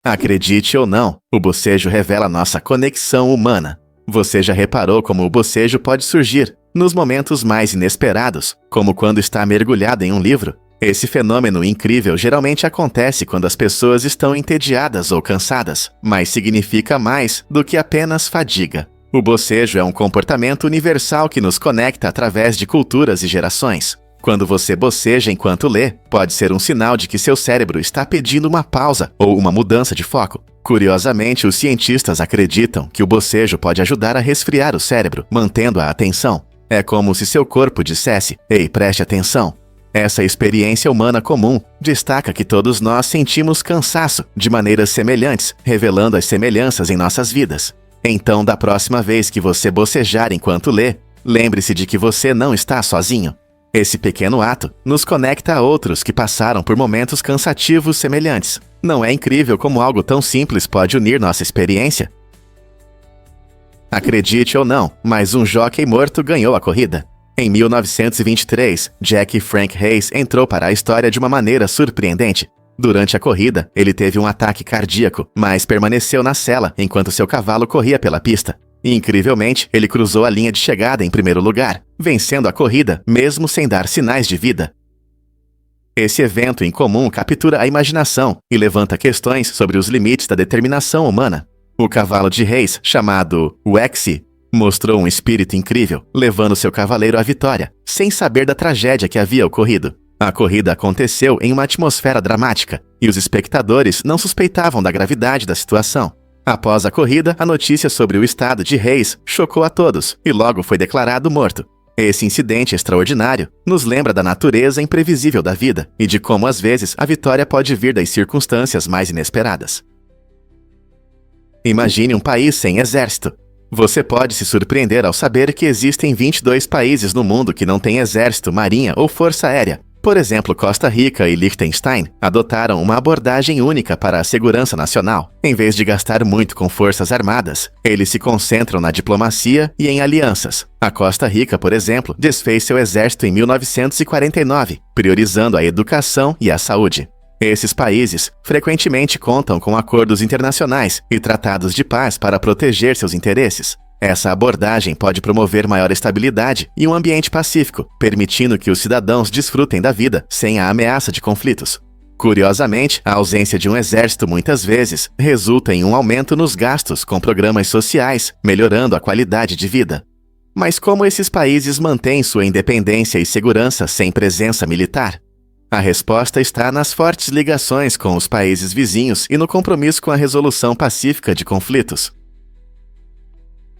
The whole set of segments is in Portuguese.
Acredite ou não, o bocejo revela nossa conexão humana. Você já reparou como o bocejo pode surgir nos momentos mais inesperados, como quando está mergulhado em um livro? Esse fenômeno incrível geralmente acontece quando as pessoas estão entediadas ou cansadas, mas significa mais do que apenas fadiga. O bocejo é um comportamento universal que nos conecta através de culturas e gerações. Quando você boceja enquanto lê, pode ser um sinal de que seu cérebro está pedindo uma pausa ou uma mudança de foco. Curiosamente, os cientistas acreditam que o bocejo pode ajudar a resfriar o cérebro, mantendo a atenção. É como se seu corpo dissesse: "Ei, preste atenção." Essa experiência humana comum destaca que todos nós sentimos cansaço de maneiras semelhantes, revelando as semelhanças em nossas vidas. Então, da próxima vez que você bocejar enquanto lê, lembre-se de que você não está sozinho. Esse pequeno ato nos conecta a outros que passaram por momentos cansativos semelhantes. Não é incrível como algo tão simples pode unir nossa experiência? Acredite ou não, mas um hóquei morto ganhou a corrida. Em 1923, Jack Frank Hayes entrou para a história de uma maneira surpreendente. Durante a corrida, ele teve um ataque cardíaco, mas permaneceu na sela enquanto seu cavalo corria pela pista. E, incrivelmente, ele cruzou a linha de chegada em primeiro lugar, vencendo a corrida, mesmo sem dar sinais de vida. Esse evento incomum captura a imaginação e levanta questões sobre os limites da determinação humana. O cavalo de Hayes, chamado Wexy, mostrou um espírito incrível, levando seu cavaleiro à vitória, sem saber da tragédia que havia ocorrido. A corrida aconteceu em uma atmosfera dramática, e os espectadores não suspeitavam da gravidade da situação. Após a corrida, a notícia sobre o estado de Hayes chocou a todos, e logo foi declarado morto. Esse incidente extraordinário nos lembra da natureza imprevisível da vida, e de como às vezes a vitória pode vir das circunstâncias mais inesperadas. Imagine um país sem exército. Você pode se surpreender ao saber que existem 22 países no mundo que não têm exército, marinha ou força aérea. Por exemplo, Costa Rica e Liechtenstein adotaram uma abordagem única para a segurança nacional. Em vez de gastar muito com forças armadas, eles se concentram na diplomacia e em alianças. A Costa Rica, por exemplo, desfez seu exército em 1949, priorizando a educação e a saúde. Esses países frequentemente contam com acordos internacionais e tratados de paz para proteger seus interesses. Essa abordagem pode promover maior estabilidade e um ambiente pacífico, permitindo que os cidadãos desfrutem da vida sem a ameaça de conflitos. Curiosamente, a ausência de um exército muitas vezes resulta em um aumento nos gastos com programas sociais, melhorando a qualidade de vida. Mas como esses países mantêm sua independência e segurança sem presença militar? A resposta está nas fortes ligações com os países vizinhos e no compromisso com a resolução pacífica de conflitos.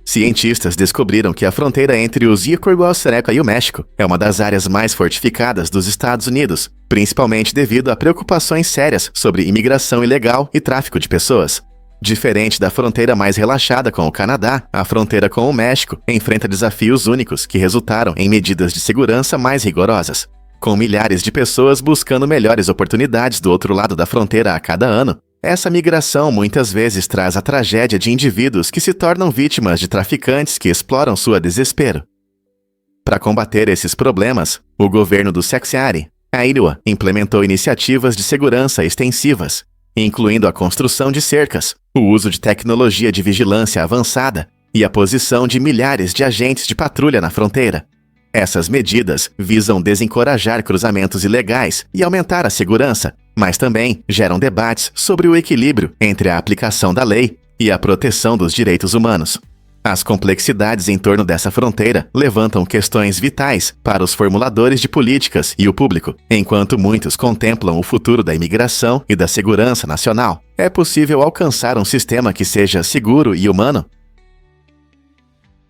Cientistas descobriram que a fronteira entre os Yucatán e o México é uma das áreas mais fortificadas dos Estados Unidos, principalmente devido a preocupações sérias sobre imigração ilegal e tráfico de pessoas. Diferente da fronteira mais relaxada com o Canadá, a fronteira com o México enfrenta desafios únicos que resultaram em medidas de segurança mais rigorosas. Com milhares de pessoas buscando melhores oportunidades do outro lado da fronteira a cada ano, essa migração muitas vezes traz a tragédia de indivíduos que se tornam vítimas de traficantes que exploram sua desespero. Para combater esses problemas, o governo do Saxony, Iowa, implementou iniciativas de segurança extensivas, incluindo a construção de cercas, o uso de tecnologia de vigilância avançada e a posição de milhares de agentes de patrulha na fronteira. Essas medidas visam desencorajar cruzamentos ilegais e aumentar a segurança, mas também geram debates sobre o equilíbrio entre a aplicação da lei e a proteção dos direitos humanos. As complexidades em torno dessa fronteira levantam questões vitais para os formuladores de políticas e o público. Enquanto muitos contemplam o futuro da imigração e da segurança nacional, é possível alcançar um sistema que seja seguro e humano?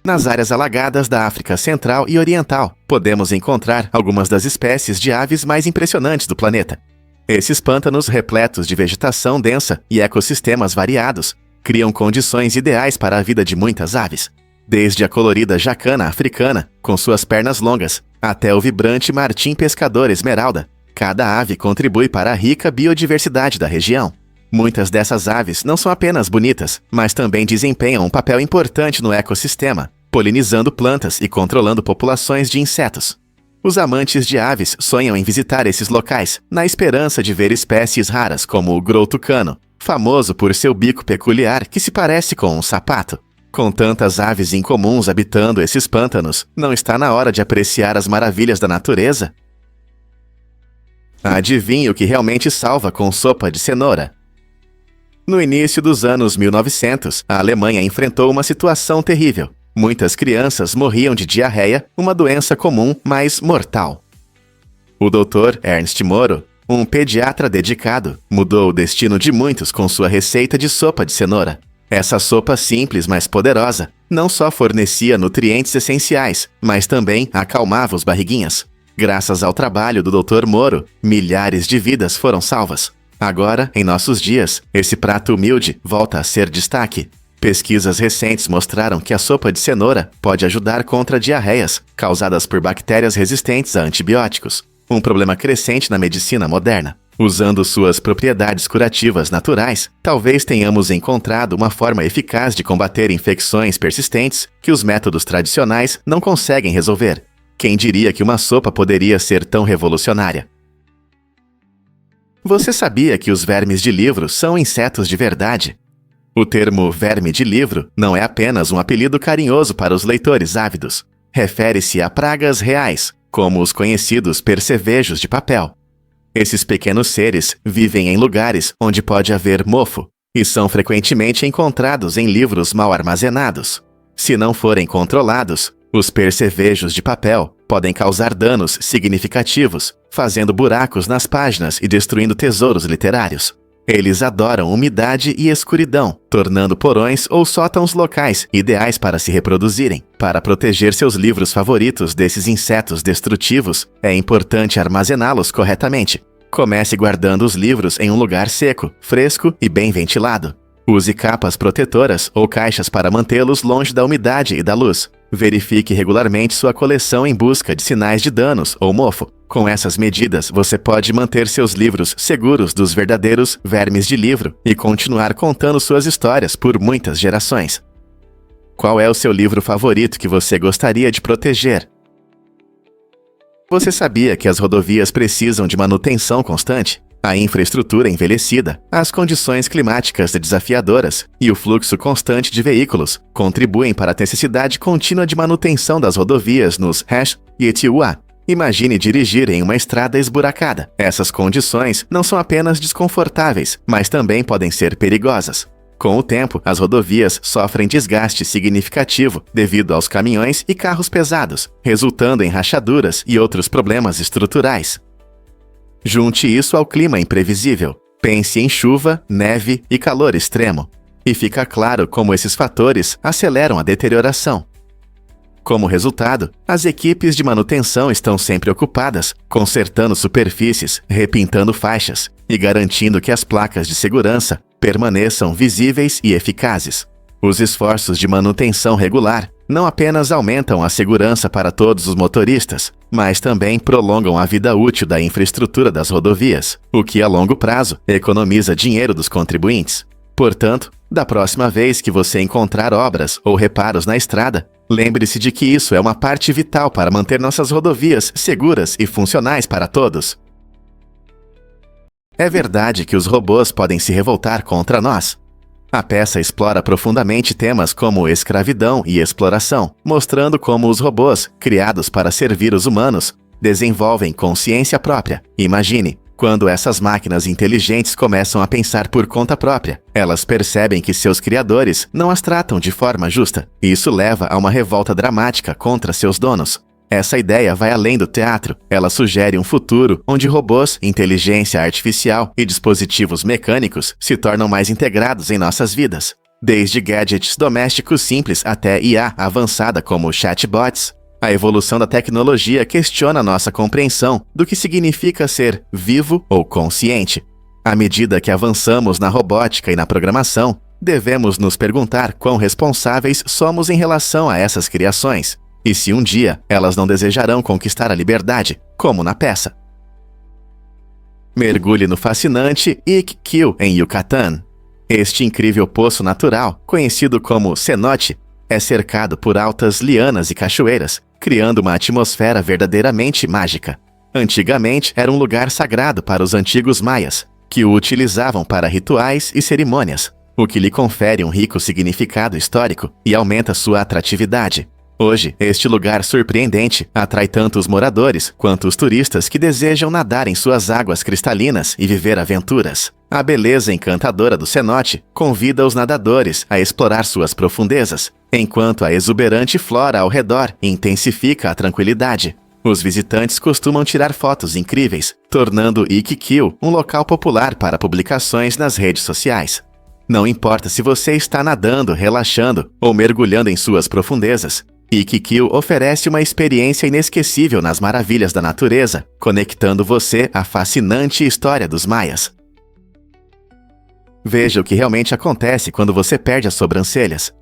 Nas áreas alagadas da África Central e Oriental, podemos encontrar algumas das espécies de aves mais impressionantes do planeta. Esses pântanos repletos de vegetação densa e ecossistemas variados criam condições ideais para a vida de muitas aves. Desde a colorida jacana africana, com suas pernas longas, até o vibrante martim pescador esmeralda, cada ave contribui para a rica biodiversidade da região. Muitas dessas aves não são apenas bonitas, mas também desempenham um papel importante no ecossistema, polinizando plantas e controlando populações de insetos. Os amantes de aves sonham em visitar esses locais, na esperança de ver espécies raras como o grou tucano, famoso por seu bico peculiar que se parece com um sapato. Com tantas aves incomuns habitando esses pântanos, não está na hora de apreciar as maravilhas da natureza? Adivinhe o que realmente salva com sopa de cenoura. No início dos anos 1900, a Alemanha enfrentou uma situação terrível. Muitas crianças morriam de diarreia, uma doença comum, mas mortal. O Dr. Ernst Moro, um pediatra dedicado, mudou o destino de muitos com sua receita de sopa de cenoura. Essa sopa simples, mas poderosa, não só fornecia nutrientes essenciais, mas também acalmava os barriguinhas. Graças ao trabalho do Dr. Moro, milhares de vidas foram salvas. Agora, em nossos dias, esse prato humilde volta a ser destaque. Pesquisas recentes mostraram que a sopa de cenoura pode ajudar contra diarreias causadas por bactérias resistentes a antibióticos, um problema crescente na medicina moderna. Usando suas propriedades curativas naturais, talvez tenhamos encontrado uma forma eficaz de combater infecções persistentes que os métodos tradicionais não conseguem resolver. Quem diria que uma sopa poderia ser tão revolucionária? Você sabia que os vermes de livro são insetos de verdade? O termo verme de livro não é apenas um apelido carinhoso para os leitores ávidos. Refere-se a pragas reais, como os conhecidos percevejos de papel. Esses pequenos seres vivem em lugares onde pode haver mofo e são frequentemente encontrados em livros mal armazenados. Se não forem controlados, os percevejos de papel podem causar danos significativos, fazendo buracos nas páginas e destruindo tesouros literários. Eles adoram umidade e escuridão, tornando porões ou sótãos locais ideais para se reproduzirem. Para proteger seus livros favoritos desses insetos destrutivos, é importante armazená-los corretamente. Comece guardando os livros em um lugar seco, fresco e bem ventilado. Use capas protetoras ou caixas para mantê-los longe da umidade e da luz. Verifique regularmente sua coleção em busca de sinais de danos ou mofo. Com essas medidas, você pode manter seus livros seguros dos verdadeiros vermes de livro e continuar contando suas histórias por muitas gerações. Qual é o seu livro favorito que você gostaria de proteger? Você sabia que as rodovias precisam de manutenção constante? A infraestrutura envelhecida, as condições climáticas desafiadoras e o fluxo constante de veículos contribuem para a necessidade contínua de manutenção das rodovias nos e Etiuá. Imagine dirigir em uma estrada esburacada. Essas condições não são apenas desconfortáveis, mas também podem ser perigosas. Com o tempo, as rodovias sofrem desgaste significativo devido aos caminhões e carros pesados, resultando em rachaduras e outros problemas estruturais. Junte isso ao clima imprevisível. Pense em chuva, neve e calor extremo. E fica claro como esses fatores aceleram a deterioração. Como resultado, as equipes de manutenção estão sempre ocupadas, consertando superfícies, repintando faixas e garantindo que as placas de segurança permaneçam visíveis e eficazes. Os esforços de manutenção regular não apenas aumentam a segurança para todos os motoristas, mas também prolongam a vida útil da infraestrutura das rodovias, o que a longo prazo economiza dinheiro dos contribuintes. Portanto, da próxima vez que você encontrar obras ou reparos na estrada, lembre-se de que isso é uma parte vital para manter nossas rodovias seguras e funcionais para todos. É verdade que os robôs podem se revoltar contra nós. A peça explora profundamente temas como escravidão e exploração, mostrando como os robôs, criados para servir os humanos, desenvolvem consciência própria. Imagine, quando essas máquinas inteligentes começam a pensar por conta própria, elas percebem que seus criadores não as tratam de forma justa. Isso leva a uma revolta dramática contra seus donos. Essa ideia vai além do teatro. Ela sugere um futuro onde robôs, inteligência artificial e dispositivos mecânicos se tornam mais integrados em nossas vidas. Desde gadgets domésticos simples até IA avançada como chatbots, a evolução da tecnologia questiona nossa compreensão do que significa ser vivo ou consciente. À medida que avançamos na robótica e na programação, devemos nos perguntar quão responsáveis somos em relação a essas criações. E se um dia elas não desejarão conquistar a liberdade, como na peça. Mergulhe no fascinante Iquique em Yucatán. Este incrível poço natural, conhecido como cenote, é cercado por altas lianas e cachoeiras, criando uma atmosfera verdadeiramente mágica. Antigamente era um lugar sagrado para os antigos maias. que o utilizavam para rituais e cerimônias, o que lhe confere um rico significado histórico e aumenta sua atratividade. Hoje, este lugar surpreendente atrai tanto os moradores quanto os turistas que desejam nadar em suas águas cristalinas e viver aventuras. A beleza encantadora do cenote convida os nadadores a explorar suas profundezas, enquanto a exuberante flora ao redor intensifica a tranquilidade. Os visitantes costumam tirar fotos incríveis, tornando Iquique um local popular para publicações nas redes sociais. Não importa se você está nadando, relaxando ou mergulhando em suas profundezas, Iquique oferece uma experiência inesquecível nas maravilhas da natureza, conectando você à fascinante história dos maias. Veja o que realmente acontece quando você perde as sobrancelhas.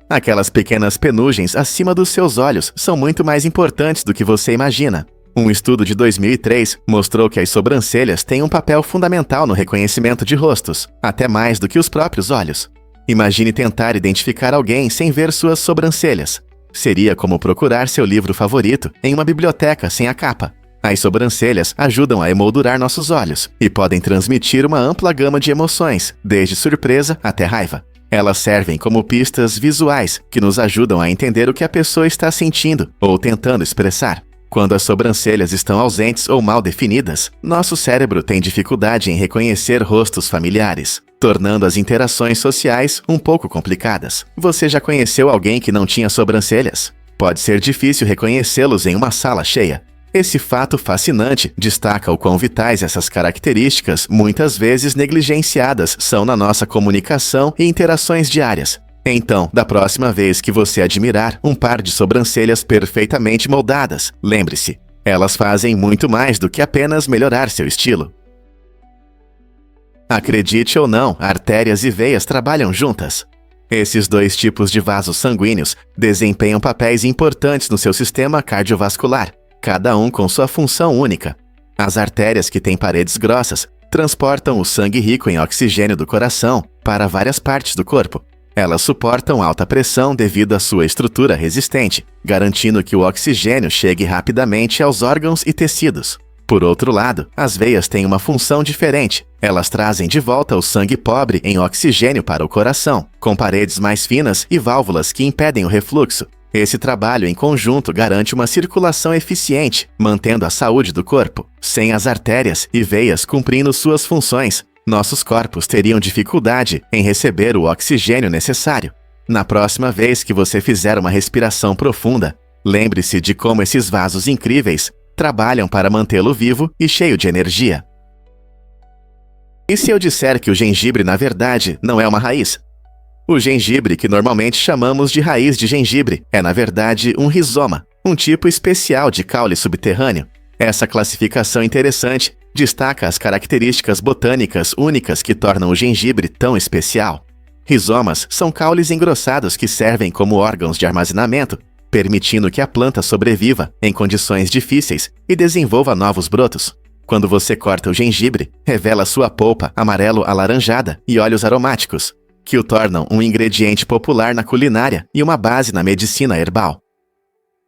Aquelas pequenas penugens acima dos seus olhos são muito mais importantes do que você imagina. Um estudo de 2003 mostrou que as sobrancelhas têm um papel fundamental no reconhecimento de rostos, até mais do que os próprios olhos. Imagine tentar identificar alguém sem ver suas sobrancelhas. Seria como procurar seu livro favorito em uma biblioteca sem a capa. As sobrancelhas ajudam a emoldurar nossos olhos e podem transmitir uma ampla gama de emoções, desde surpresa até raiva. Elas servem como pistas visuais que nos ajudam a entender o que a pessoa está sentindo ou tentando expressar. Quando as sobrancelhas estão ausentes ou mal definidas, nosso cérebro tem dificuldade em reconhecer rostos familiares, tornando as interações sociais um pouco complicadas. Você já conheceu alguém que não tinha sobrancelhas? Pode ser difícil reconhecê-los em uma sala cheia. Esse fato fascinante destaca o quão vitais essas características, muitas vezes negligenciadas, são na nossa comunicação e interações diárias. Então, da próxima vez que você admirar um par de sobrancelhas perfeitamente moldadas, lembre-se, elas fazem muito mais do que apenas melhorar seu estilo. Acredite ou não, artérias e veias trabalham juntas. Esses dois tipos de vasos sanguíneos desempenham papéis importantes no seu sistema cardiovascular, cada um com sua função única. As artérias, que têm paredes grossas, transportam o sangue rico em oxigênio do coração para várias partes do corpo. Elas suportam alta pressão devido à sua estrutura resistente, garantindo que o oxigênio chegue rapidamente aos órgãos e tecidos. Por outro lado, as veias têm uma função diferente. Elas trazem de volta o sangue pobre em oxigênio para o coração, com paredes mais finas e válvulas que impedem o refluxo. Esse trabalho em conjunto garante uma circulação eficiente, mantendo a saúde do corpo. Sem as artérias e veias cumprindo suas funções, nossos corpos teriam dificuldade em receber o oxigênio necessário. Na próxima vez que você fizer uma respiração profunda, lembre-se de como esses vasos incríveis trabalham para mantê-lo vivo e cheio de energia. E se eu disser que o gengibre, na verdade, não é uma raiz? O gengibre, que normalmente chamamos de raiz de gengibre, é na verdade um rizoma, um tipo especial de caule subterrâneo. Essa classificação interessante destaca as características botânicas únicas que tornam o gengibre tão especial. Rizomas são caules engrossados que servem como órgãos de armazenamento, permitindo que a planta sobreviva em condições difíceis e desenvolva novos brotos. Quando você corta o gengibre, revela sua polpa amarelo-alaranjada e óleos aromáticos, que o tornam um ingrediente popular na culinária e uma base na medicina herbal.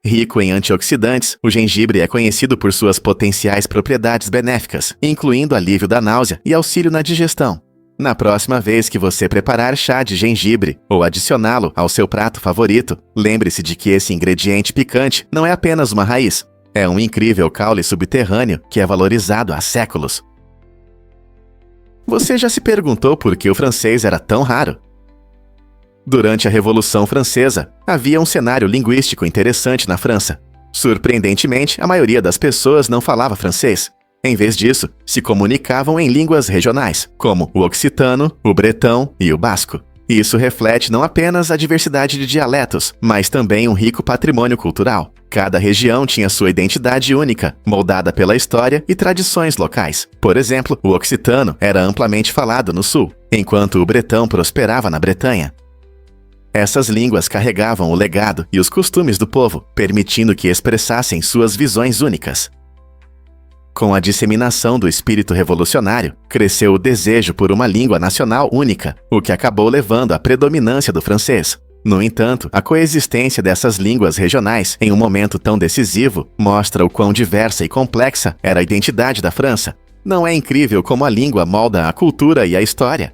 Rico em antioxidantes, o gengibre é conhecido por suas potenciais propriedades benéficas, incluindo alívio da náusea e auxílio na digestão. Na próxima vez que você preparar chá de gengibre ou adicioná-lo ao seu prato favorito, lembre-se de que esse ingrediente picante não é apenas uma raiz, é um incrível caule subterrâneo que é valorizado há séculos. Você já se perguntou por que o francês era tão raro? Durante a Revolução Francesa, havia um cenário linguístico interessante na França. Surpreendentemente, a maioria das pessoas não falava francês. Em vez disso, se comunicavam em línguas regionais, como o occitano, o bretão e o basco. Isso reflete não apenas a diversidade de dialetos, mas também um rico patrimônio cultural. Cada região tinha sua identidade única, moldada pela história e tradições locais. Por exemplo, o occitano era amplamente falado no sul, enquanto o bretão prosperava na Bretanha. Essas línguas carregavam o legado e os costumes do povo, permitindo que expressassem suas visões únicas. Com a disseminação do espírito revolucionário, cresceu o desejo por uma língua nacional única, o que acabou levando à predominância do francês. No entanto, a coexistência dessas línguas regionais em um momento tão decisivo mostra o quão diversa e complexa era a identidade da França. Não é incrível como a língua molda a cultura e a história?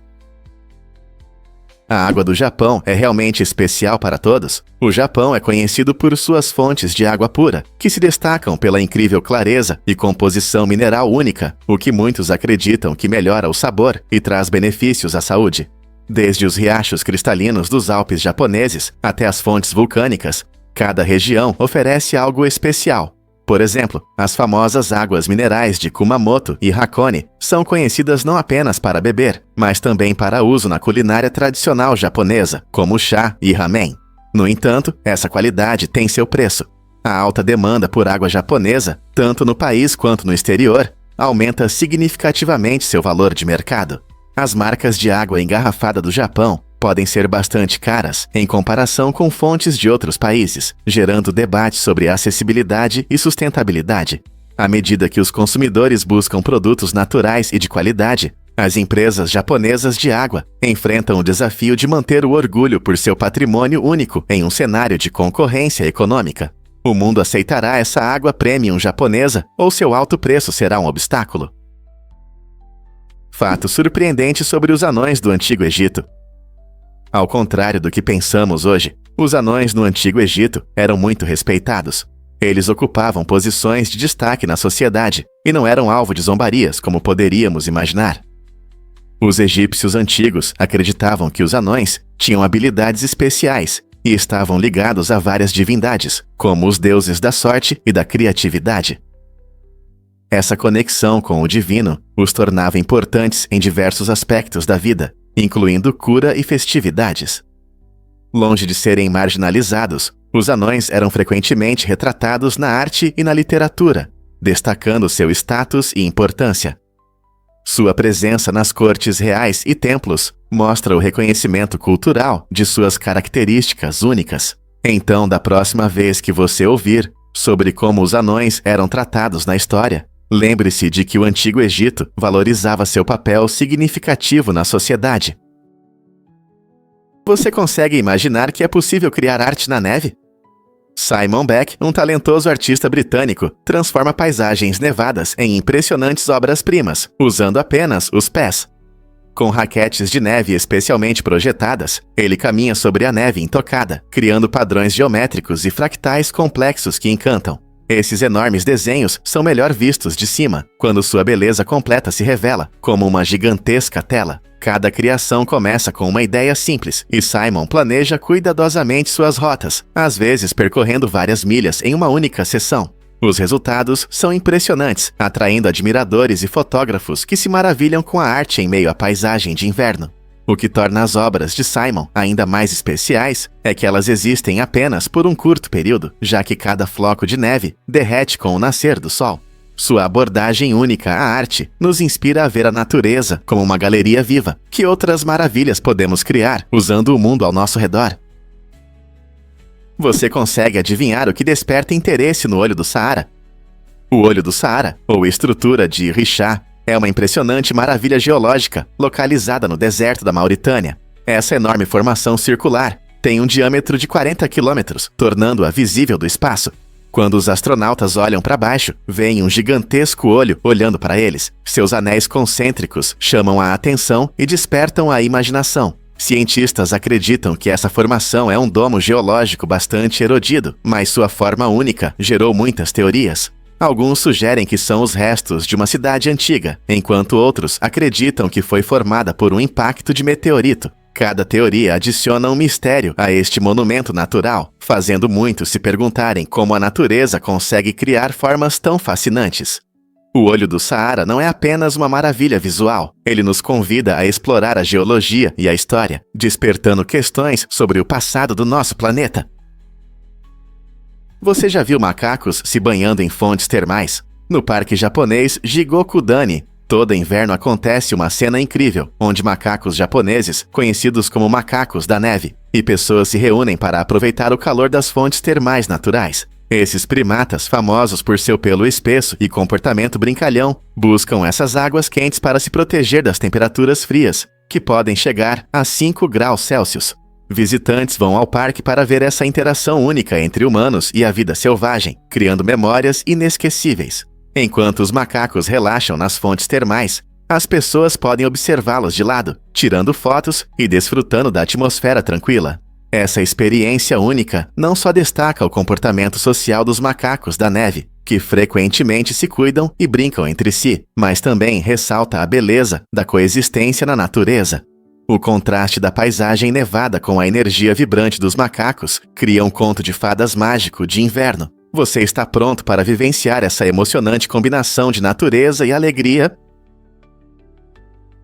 A água do Japão é realmente especial para todos. O Japão é conhecido por suas fontes de água pura, que se destacam pela incrível clareza e composição mineral única, o que muitos acreditam que melhora o sabor e traz benefícios à saúde. Desde os riachos cristalinos dos Alpes japoneses até as fontes vulcânicas, cada região oferece algo especial. Por exemplo, as famosas águas minerais de Kumamoto e Hakone são conhecidas não apenas para beber, mas também para uso na culinária tradicional japonesa, como chá e ramen. No entanto, essa qualidade tem seu preço. A alta demanda por água japonesa, tanto no país quanto no exterior, aumenta significativamente seu valor de mercado. As marcas de água engarrafada do Japão podem ser bastante caras em comparação com fontes de outros países, gerando debate sobre acessibilidade e sustentabilidade. À medida que os consumidores buscam produtos naturais e de qualidade, as empresas japonesas de água enfrentam o desafio de manter o orgulho por seu patrimônio único em um cenário de concorrência econômica. O mundo aceitará essa água premium japonesa ou seu alto preço será um obstáculo? Fato surpreendente sobre os anões do Antigo Egito. Ao contrário do que pensamos hoje, os anões no Antigo Egito eram muito respeitados. Eles ocupavam posições de destaque na sociedade e não eram alvo de zombarias como poderíamos imaginar. Os egípcios antigos acreditavam que os anões tinham habilidades especiais e estavam ligados a várias divindades, como os deuses da sorte e da criatividade. Essa conexão com o divino os tornava importantes em diversos aspectos da vida, incluindo cura e festividades. Longe de serem marginalizados, os anões eram frequentemente retratados na arte e na literatura, destacando seu status e importância. Sua presença nas cortes reais e templos mostra o reconhecimento cultural de suas características únicas. Então, da próxima vez que você ouvir sobre como os anões eram tratados na história, lembre-se de que o Antigo Egito valorizava seu papel significativo na sociedade. Você consegue imaginar que é possível criar arte na neve? Simon Beck, um talentoso artista britânico, transforma paisagens nevadas em impressionantes obras-primas, usando apenas os pés. Com raquetes de neve especialmente projetadas, ele caminha sobre a neve intocada, criando padrões geométricos e fractais complexos que encantam. Esses enormes desenhos são melhor vistos de cima, quando sua beleza completa se revela, como uma gigantesca tela. Cada criação começa com uma ideia simples, e Simon planeja cuidadosamente suas rotas, às vezes percorrendo várias milhas em uma única sessão. Os resultados são impressionantes, atraindo admiradores e fotógrafos que se maravilham com a arte em meio à paisagem de inverno. O que torna as obras de Simon ainda mais especiais é que elas existem apenas por um curto período, já que cada floco de neve derrete com o nascer do sol. Sua abordagem única à arte nos inspira a ver a natureza como uma galeria viva. Que outras maravilhas podemos criar usando o mundo ao nosso redor? Você consegue adivinhar o que desperta interesse no Olho do Saara? O Olho do Saara, ou estrutura de Richat, é uma impressionante maravilha geológica localizada no deserto da Mauritânia. Essa enorme formação circular tem um diâmetro de 40 quilômetros, tornando-a visível do espaço. Quando os astronautas olham para baixo, veem um gigantesco olho olhando para eles. Seus anéis concêntricos chamam a atenção e despertam a imaginação. Cientistas acreditam que essa formação é um domo geológico bastante erodido, mas sua forma única gerou muitas teorias. Alguns sugerem que são os restos de uma cidade antiga, enquanto outros acreditam que foi formada por um impacto de meteorito. Cada teoria adiciona um mistério a este monumento natural, fazendo muitos se perguntarem como a natureza consegue criar formas tão fascinantes. O Olho do Saara não é apenas uma maravilha visual, ele nos convida a explorar a geologia e a história, despertando questões sobre o passado do nosso planeta. Você já viu macacos se banhando em fontes termais? No parque japonês Jigokudani, todo inverno acontece uma cena incrível, onde macacos japoneses, conhecidos como macacos da neve, e pessoas se reúnem para aproveitar o calor das fontes termais naturais. Esses primatas, famosos por seu pelo espesso e comportamento brincalhão, buscam essas águas quentes para se proteger das temperaturas frias, que podem chegar a 5 graus Celsius. Visitantes vão ao parque para ver essa interação única entre humanos e a vida selvagem, criando memórias inesquecíveis. Enquanto os macacos relaxam nas fontes termais, as pessoas podem observá-los de lado, tirando fotos e desfrutando da atmosfera tranquila. Essa experiência única não só destaca o comportamento social dos macacos da neve, que frequentemente se cuidam e brincam entre si, mas também ressalta a beleza da coexistência na natureza. O contraste da paisagem nevada com a energia vibrante dos macacos cria um conto de fadas mágico de inverno. Você está pronto para vivenciar essa emocionante combinação de natureza e alegria?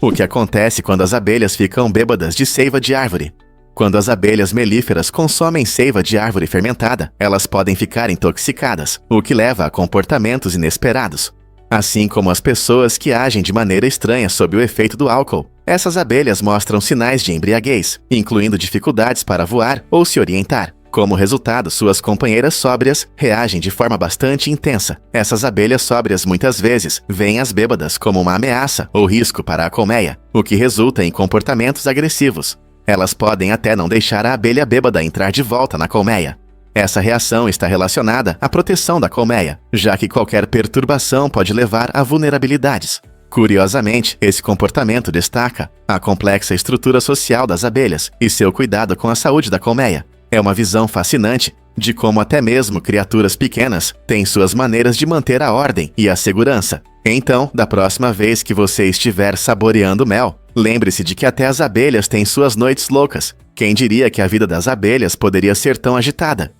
O que acontece quando as abelhas ficam bêbadas de seiva de árvore? Quando as abelhas melíferas consomem seiva de árvore fermentada, elas podem ficar intoxicadas, o que leva a comportamentos inesperados. Assim como as pessoas que agem de maneira estranha sob o efeito do álcool, essas abelhas mostram sinais de embriaguez, incluindo dificuldades para voar ou se orientar. Como resultado, suas companheiras sóbrias reagem de forma bastante intensa. Essas abelhas sóbrias muitas vezes veem as bêbadas como uma ameaça ou risco para a colmeia, o que resulta em comportamentos agressivos. Elas podem até não deixar a abelha bêbada entrar de volta na colmeia. Essa reação está relacionada à proteção da colmeia, já que qualquer perturbação pode levar a vulnerabilidades. Curiosamente, esse comportamento destaca a complexa estrutura social das abelhas e seu cuidado com a saúde da colmeia. É uma visão fascinante de como até mesmo criaturas pequenas têm suas maneiras de manter a ordem e a segurança. Então, da próxima vez que você estiver saboreando mel, lembre-se de que até as abelhas têm suas noites loucas. Quem diria que a vida das abelhas poderia ser tão agitada?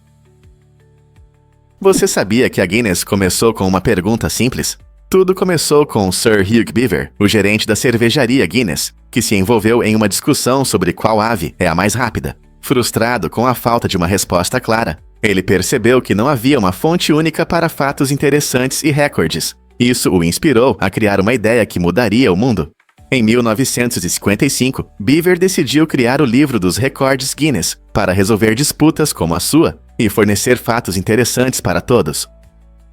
Você sabia que a Guinness começou com uma pergunta simples? Tudo começou com Sir Hugh Beaver, o gerente da cervejaria Guinness, que se envolveu em uma discussão sobre qual ave é a mais rápida. Frustrado com a falta de uma resposta clara, ele percebeu que não havia uma fonte única para fatos interessantes e recordes. Isso o inspirou a criar uma ideia que mudaria o mundo. Em 1955, Beaver decidiu criar o livro dos recordes Guinness para resolver disputas como a sua e fornecer fatos interessantes para todos.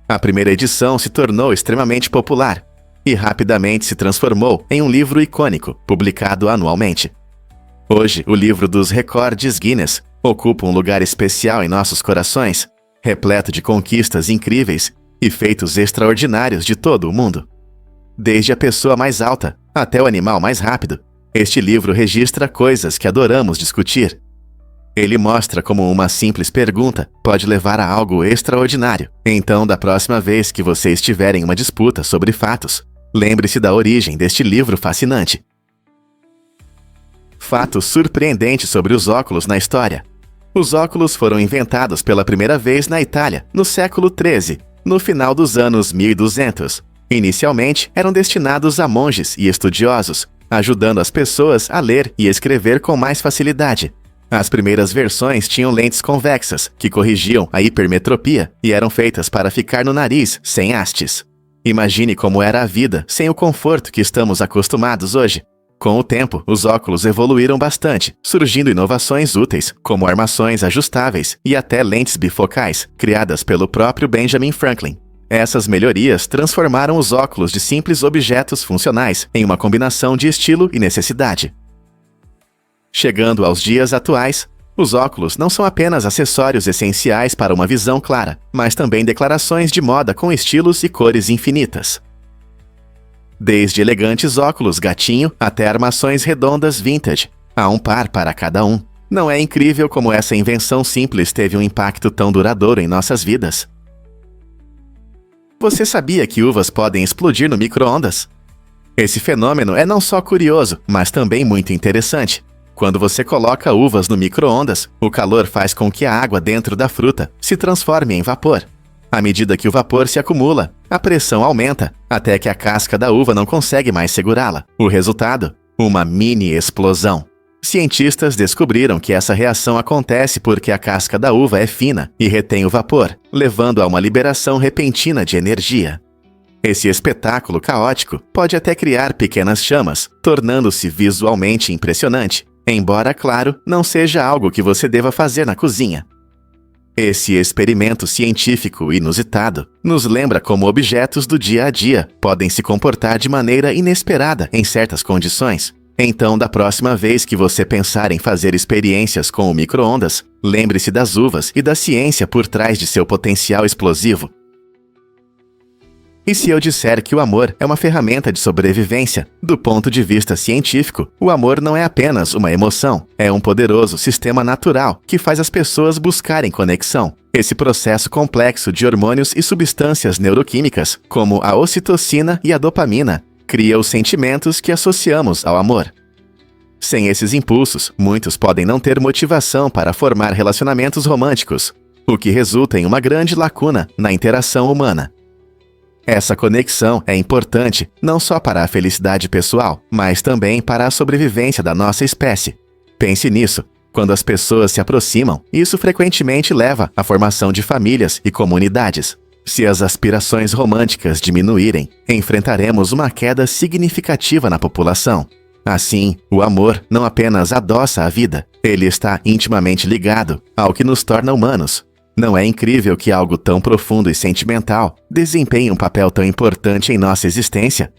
A primeira edição se tornou extremamente popular e rapidamente se transformou em um livro icônico, publicado anualmente. Hoje, o livro dos recordes Guinness ocupa um lugar especial em nossos corações, repleto de conquistas incríveis e feitos extraordinários de todo o mundo. Desde a pessoa mais alta até o animal mais rápido, este livro registra coisas que adoramos discutir. Ele mostra como uma simples pergunta pode levar a algo extraordinário. Então, da próxima vez que você estiver em uma disputa sobre fatos, lembre-se da origem deste livro fascinante. Fato surpreendente sobre os óculos na história. Os óculos foram inventados pela primeira vez na Itália, no século XIII, no final dos anos 1200. Inicialmente, eram destinados a monges e estudiosos, ajudando as pessoas a ler e escrever com mais facilidade. As primeiras versões tinham lentes convexas, que corrigiam a hipermetropia e eram feitas para ficar no nariz, sem hastes. Imagine como era a vida sem o conforto que estamos acostumados hoje. Com o tempo, os óculos evoluíram bastante, surgindo inovações úteis, como armações ajustáveis e até lentes bifocais, criadas pelo próprio Benjamin Franklin. Essas melhorias transformaram os óculos de simples objetos funcionais em uma combinação de estilo e necessidade. Chegando aos dias atuais, os óculos não são apenas acessórios essenciais para uma visão clara, mas também declarações de moda com estilos e cores infinitas. Desde elegantes óculos gatinho até armações redondas vintage, há um par para cada um. Não é incrível como essa invenção simples teve um impacto tão duradouro em nossas vidas? Você sabia que uvas podem explodir no micro-ondas? Esse fenômeno é não só curioso, mas também muito interessante. Quando você coloca uvas no micro-ondas, o calor faz com que a água dentro da fruta se transforme em vapor. À medida que o vapor se acumula, a pressão aumenta, até que a casca da uva não consegue mais segurá-la. O resultado? Uma mini explosão. Cientistas descobriram que essa reação acontece porque a casca da uva é fina e retém o vapor, levando a uma liberação repentina de energia. Esse espetáculo caótico pode até criar pequenas chamas, tornando-se visualmente impressionante, embora, claro, não seja algo que você deva fazer na cozinha. Esse experimento científico inusitado nos lembra como objetos do dia a dia podem se comportar de maneira inesperada em certas condições. Então, da próxima vez que você pensar em fazer experiências com o micro-ondas, lembre-se das uvas e da ciência por trás de seu potencial explosivo. E se eu disser que o amor é uma ferramenta de sobrevivência? Do ponto de vista científico, o amor não é apenas uma emoção, é um poderoso sistema natural que faz as pessoas buscarem conexão. Esse processo complexo de hormônios e substâncias neuroquímicas, como a ocitocina e a dopamina, cria os sentimentos que associamos ao amor. Sem esses impulsos, muitos podem não ter motivação para formar relacionamentos românticos, o que resulta em uma grande lacuna na interação humana. Essa conexão é importante não só para a felicidade pessoal, mas também para a sobrevivência da nossa espécie. Pense nisso. Quando as pessoas se aproximam, isso frequentemente leva à formação de famílias e comunidades. Se as aspirações românticas diminuírem, enfrentaremos uma queda significativa na população. Assim, o amor não apenas adoça a vida, ele está intimamente ligado ao que nos torna humanos. Não é incrível que algo tão profundo e sentimental desempenhe um papel tão importante em nossa existência?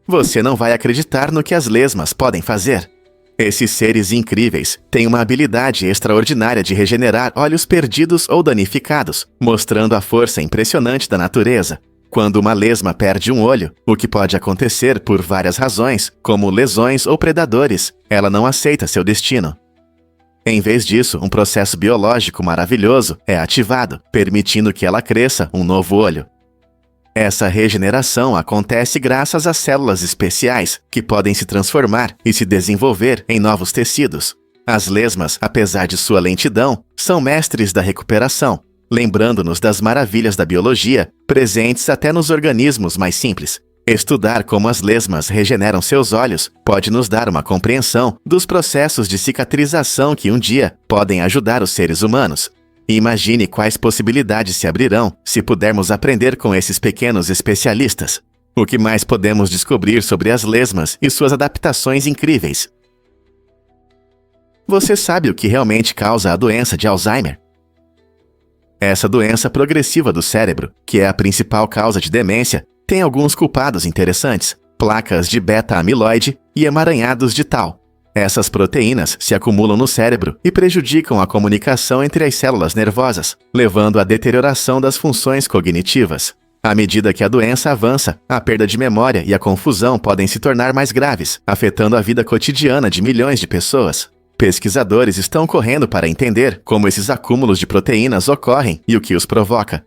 Você não vai acreditar no que as lesmas podem fazer. Esses seres incríveis têm uma habilidade extraordinária de regenerar olhos perdidos ou danificados, mostrando a força impressionante da natureza. Quando uma lesma perde um olho, o que pode acontecer por várias razões, como lesões ou predadores, ela não aceita seu destino. Em vez disso, um processo biológico maravilhoso é ativado, permitindo que ela cresça um novo olho. Essa regeneração acontece graças a células especiais, que podem se transformar e se desenvolver em novos tecidos. As lesmas, apesar de sua lentidão, são mestres da recuperação, lembrando-nos das maravilhas da biologia, presentes até nos organismos mais simples. Estudar como as lesmas regeneram seus olhos pode nos dar uma compreensão dos processos de cicatrização que um dia podem ajudar os seres humanos. Imagine quais possibilidades se abrirão se pudermos aprender com esses pequenos especialistas. O que mais podemos descobrir sobre as lesmas e suas adaptações incríveis? Você sabe o que realmente causa a doença de Alzheimer? Essa doença progressiva do cérebro, que é a principal causa de demência, tem alguns culpados interessantes: placas de beta-amiloide e emaranhados de tau. Essas proteínas se acumulam no cérebro e prejudicam a comunicação entre as células nervosas, levando à deterioração das funções cognitivas. À medida que a doença avança, a perda de memória e a confusão podem se tornar mais graves, afetando a vida cotidiana de milhões de pessoas. Pesquisadores estão correndo para entender como esses acúmulos de proteínas ocorrem e o que os provoca.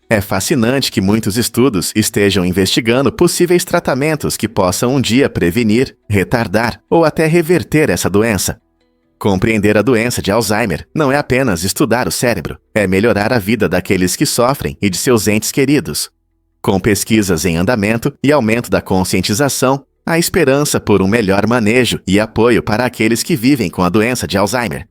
É fascinante que muitos estudos estejam investigando possíveis tratamentos que possam um dia prevenir, retardar ou até reverter essa doença. Compreender a doença de Alzheimer não é apenas estudar o cérebro, é melhorar a vida daqueles que sofrem e de seus entes queridos. Com pesquisas em andamento e aumento da conscientização, há esperança por um melhor manejo e apoio para aqueles que vivem com a doença de Alzheimer.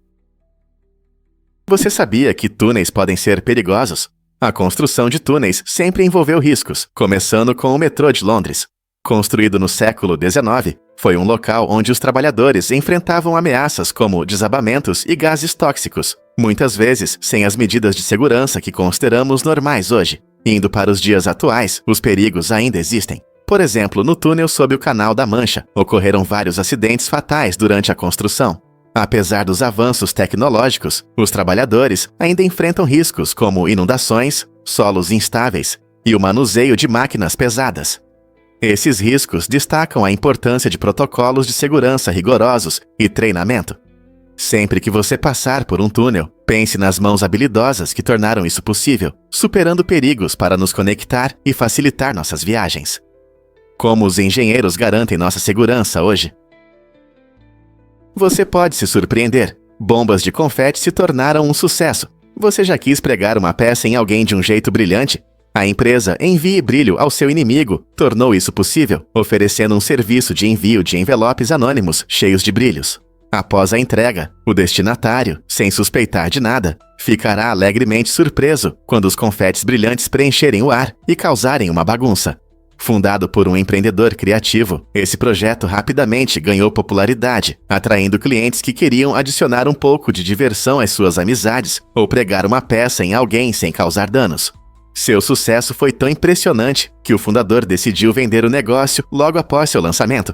Você sabia que túneis podem ser perigosos? A construção de túneis sempre envolveu riscos, começando com o metrô de Londres. Construído no século XIX, foi um local onde os trabalhadores enfrentavam ameaças como desabamentos e gases tóxicos, muitas vezes sem as medidas de segurança que consideramos normais hoje. Indo para os dias atuais, os perigos ainda existem. Por exemplo, no túnel sob o Canal da Mancha, ocorreram vários acidentes fatais durante a construção. Apesar dos avanços tecnológicos, os trabalhadores ainda enfrentam riscos como inundações, solos instáveis e o manuseio de máquinas pesadas. Esses riscos destacam a importância de protocolos de segurança rigorosos e treinamento. Sempre que você passar por um túnel, pense nas mãos habilidosas que tornaram isso possível, superando perigos para nos conectar e facilitar nossas viagens. Como os engenheiros garantem nossa segurança hoje? Você pode se surpreender. Bombas de confete se tornaram um sucesso. Você já quis pregar uma peça em alguém de um jeito brilhante? A empresa Envie Brilho ao seu inimigo tornou isso possível, oferecendo um serviço de envio de envelopes anônimos cheios de brilhos. Após a entrega, o destinatário, sem suspeitar de nada, ficará alegremente surpreso quando os confetes brilhantes preencherem o ar e causarem uma bagunça. Fundado por um empreendedor criativo, esse projeto rapidamente ganhou popularidade, atraindo clientes que queriam adicionar um pouco de diversão às suas amizades ou pregar uma peça em alguém sem causar danos. Seu sucesso foi tão impressionante que o fundador decidiu vender o negócio logo após seu lançamento.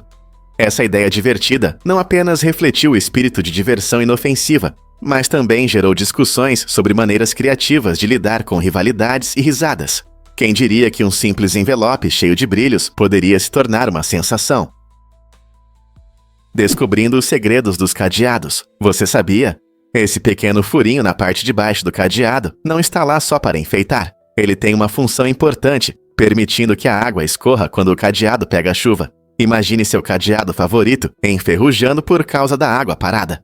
Essa ideia divertida não apenas refletiu o espírito de diversão inofensiva, mas também gerou discussões sobre maneiras criativas de lidar com rivalidades e risadas. Quem diria que um simples envelope cheio de brilhos poderia se tornar uma sensação? Descobrindo os segredos dos cadeados. Você sabia? Esse pequeno furinho na parte de baixo do cadeado não está lá só para enfeitar. Ele tem uma função importante, permitindo que a água escorra quando o cadeado pega a chuva. Imagine seu cadeado favorito enferrujando por causa da água parada.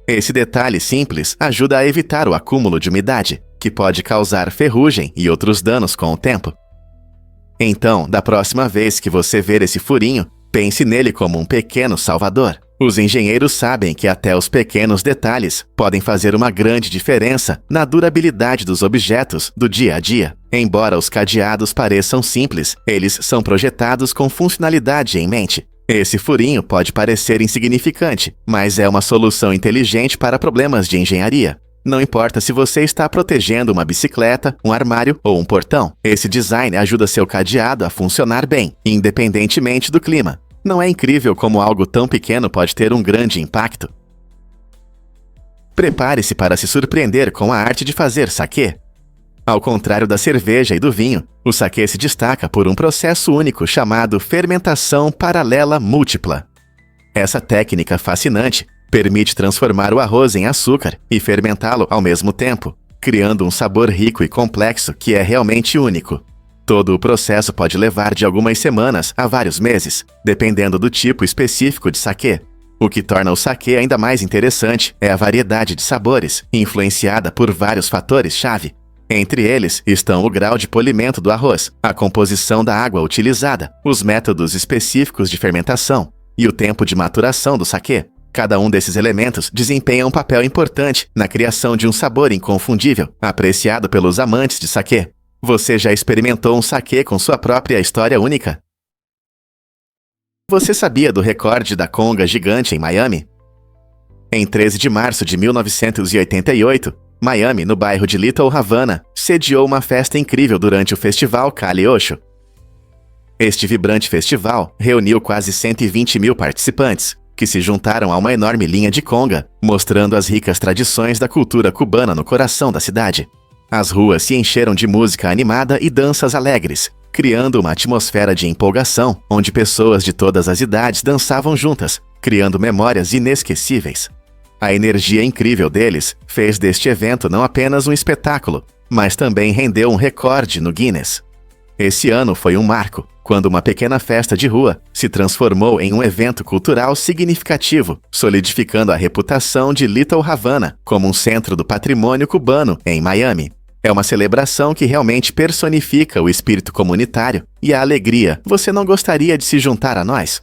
Esse detalhe simples ajuda a evitar o acúmulo de umidade, que pode causar ferrugem e outros danos com o tempo. Então, da próxima vez que você ver esse furinho, pense nele como um pequeno salvador. Os engenheiros sabem que até os pequenos detalhes podem fazer uma grande diferença na durabilidade dos objetos do dia a dia. Embora os cadeados pareçam simples, eles são projetados com funcionalidade em mente. Esse furinho pode parecer insignificante, mas é uma solução inteligente para problemas de engenharia. Não importa se você está protegendo uma bicicleta, um armário ou um portão, esse design ajuda seu cadeado a funcionar bem, independentemente do clima. Não é incrível como algo tão pequeno pode ter um grande impacto? Prepare-se para se surpreender com a arte de fazer saquê. Ao contrário da cerveja e do vinho, o saquê se destaca por um processo único chamado fermentação paralela múltipla. Essa técnica fascinante permite transformar o arroz em açúcar e fermentá-lo ao mesmo tempo, criando um sabor rico e complexo que é realmente único. Todo o processo pode levar de algumas semanas a vários meses, dependendo do tipo específico de saquê. O que torna o saquê ainda mais interessante é a variedade de sabores, influenciada por vários fatores-chave. Entre eles estão o grau de polimento do arroz, a composição da água utilizada, os métodos específicos de fermentação e o tempo de maturação do saquê. Cada um desses elementos desempenha um papel importante na criação de um sabor inconfundível, apreciado pelos amantes de saquê. Você já experimentou um saquê com sua própria história única? Você sabia do recorde da conga gigante em Miami? Em 13 de março de 1988, Miami, no bairro de Little Havana, sediou uma festa incrível durante o festival Kali Osho. Este vibrante festival reuniu quase 120 mil participantes, que se juntaram a uma enorme linha de conga, mostrando as ricas tradições da cultura cubana no coração da cidade. As ruas se encheram de música animada e danças alegres, criando uma atmosfera de empolgação, onde pessoas de todas as idades dançavam juntas, criando memórias inesquecíveis. A energia incrível deles fez deste evento não apenas um espetáculo, mas também rendeu um recorde no Guinness. Esse ano foi um marco, quando uma pequena festa de rua se transformou em um evento cultural significativo, solidificando a reputação de Little Havana como um centro do patrimônio cubano em Miami. É uma celebração que realmente personifica o espírito comunitário e a alegria. Você não gostaria de se juntar a nós?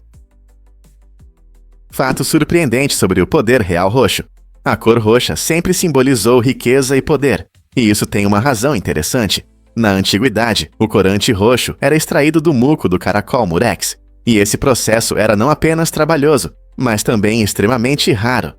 Fato surpreendente sobre o poder real roxo. A cor roxa sempre simbolizou riqueza e poder, e isso tem uma razão interessante. Na antiguidade, o corante roxo era extraído do muco do caracol murex, e esse processo era não apenas trabalhoso, mas também extremamente raro.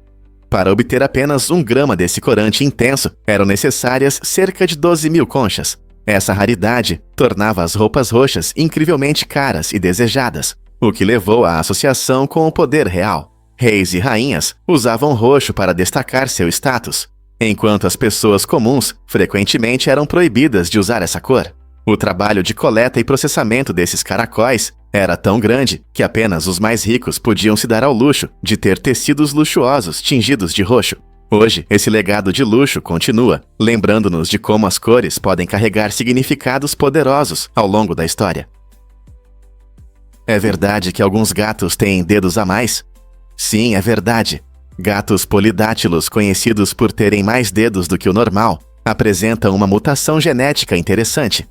Para obter apenas 1 grama desse corante intenso, eram necessárias cerca de 12 mil conchas. Essa raridade tornava as roupas roxas incrivelmente caras e desejadas, o que levou à associação com o poder real. Reis e rainhas usavam roxo para destacar seu status, enquanto as pessoas comuns frequentemente eram proibidas de usar essa cor. O trabalho de coleta e processamento desses caracóis era tão grande que apenas os mais ricos podiam se dar ao luxo de ter tecidos luxuosos tingidos de roxo. Hoje, esse legado de luxo continua, lembrando-nos de como as cores podem carregar significados poderosos ao longo da história. É verdade que alguns gatos têm dedos a mais? Sim, é verdade. Gatos polidátilos, conhecidos por terem mais dedos do que o normal, apresentam uma mutação genética interessante.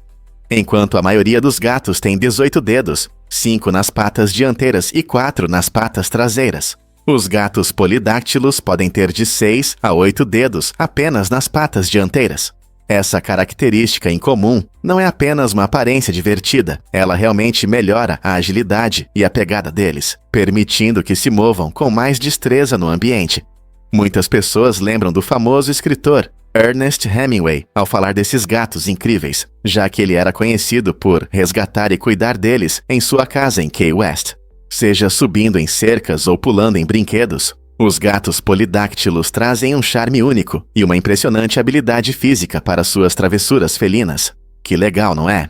Enquanto a maioria dos gatos tem 18 dedos, 5 nas patas dianteiras e 4 nas patas traseiras, os gatos polidáctilos podem ter de 6 a 8 dedos apenas nas patas dianteiras. Essa característica incomum não é apenas uma aparência divertida, ela realmente melhora a agilidade e a pegada deles, permitindo que se movam com mais destreza no ambiente. Muitas pessoas lembram do famoso escritor Ernest Hemingway ao falar desses gatos incríveis, já que ele era conhecido por resgatar e cuidar deles em sua casa em Key West. Seja subindo em cercas ou pulando em brinquedos, os gatos polidáctilos trazem um charme único e uma impressionante habilidade física para suas travessuras felinas. Que legal, não é?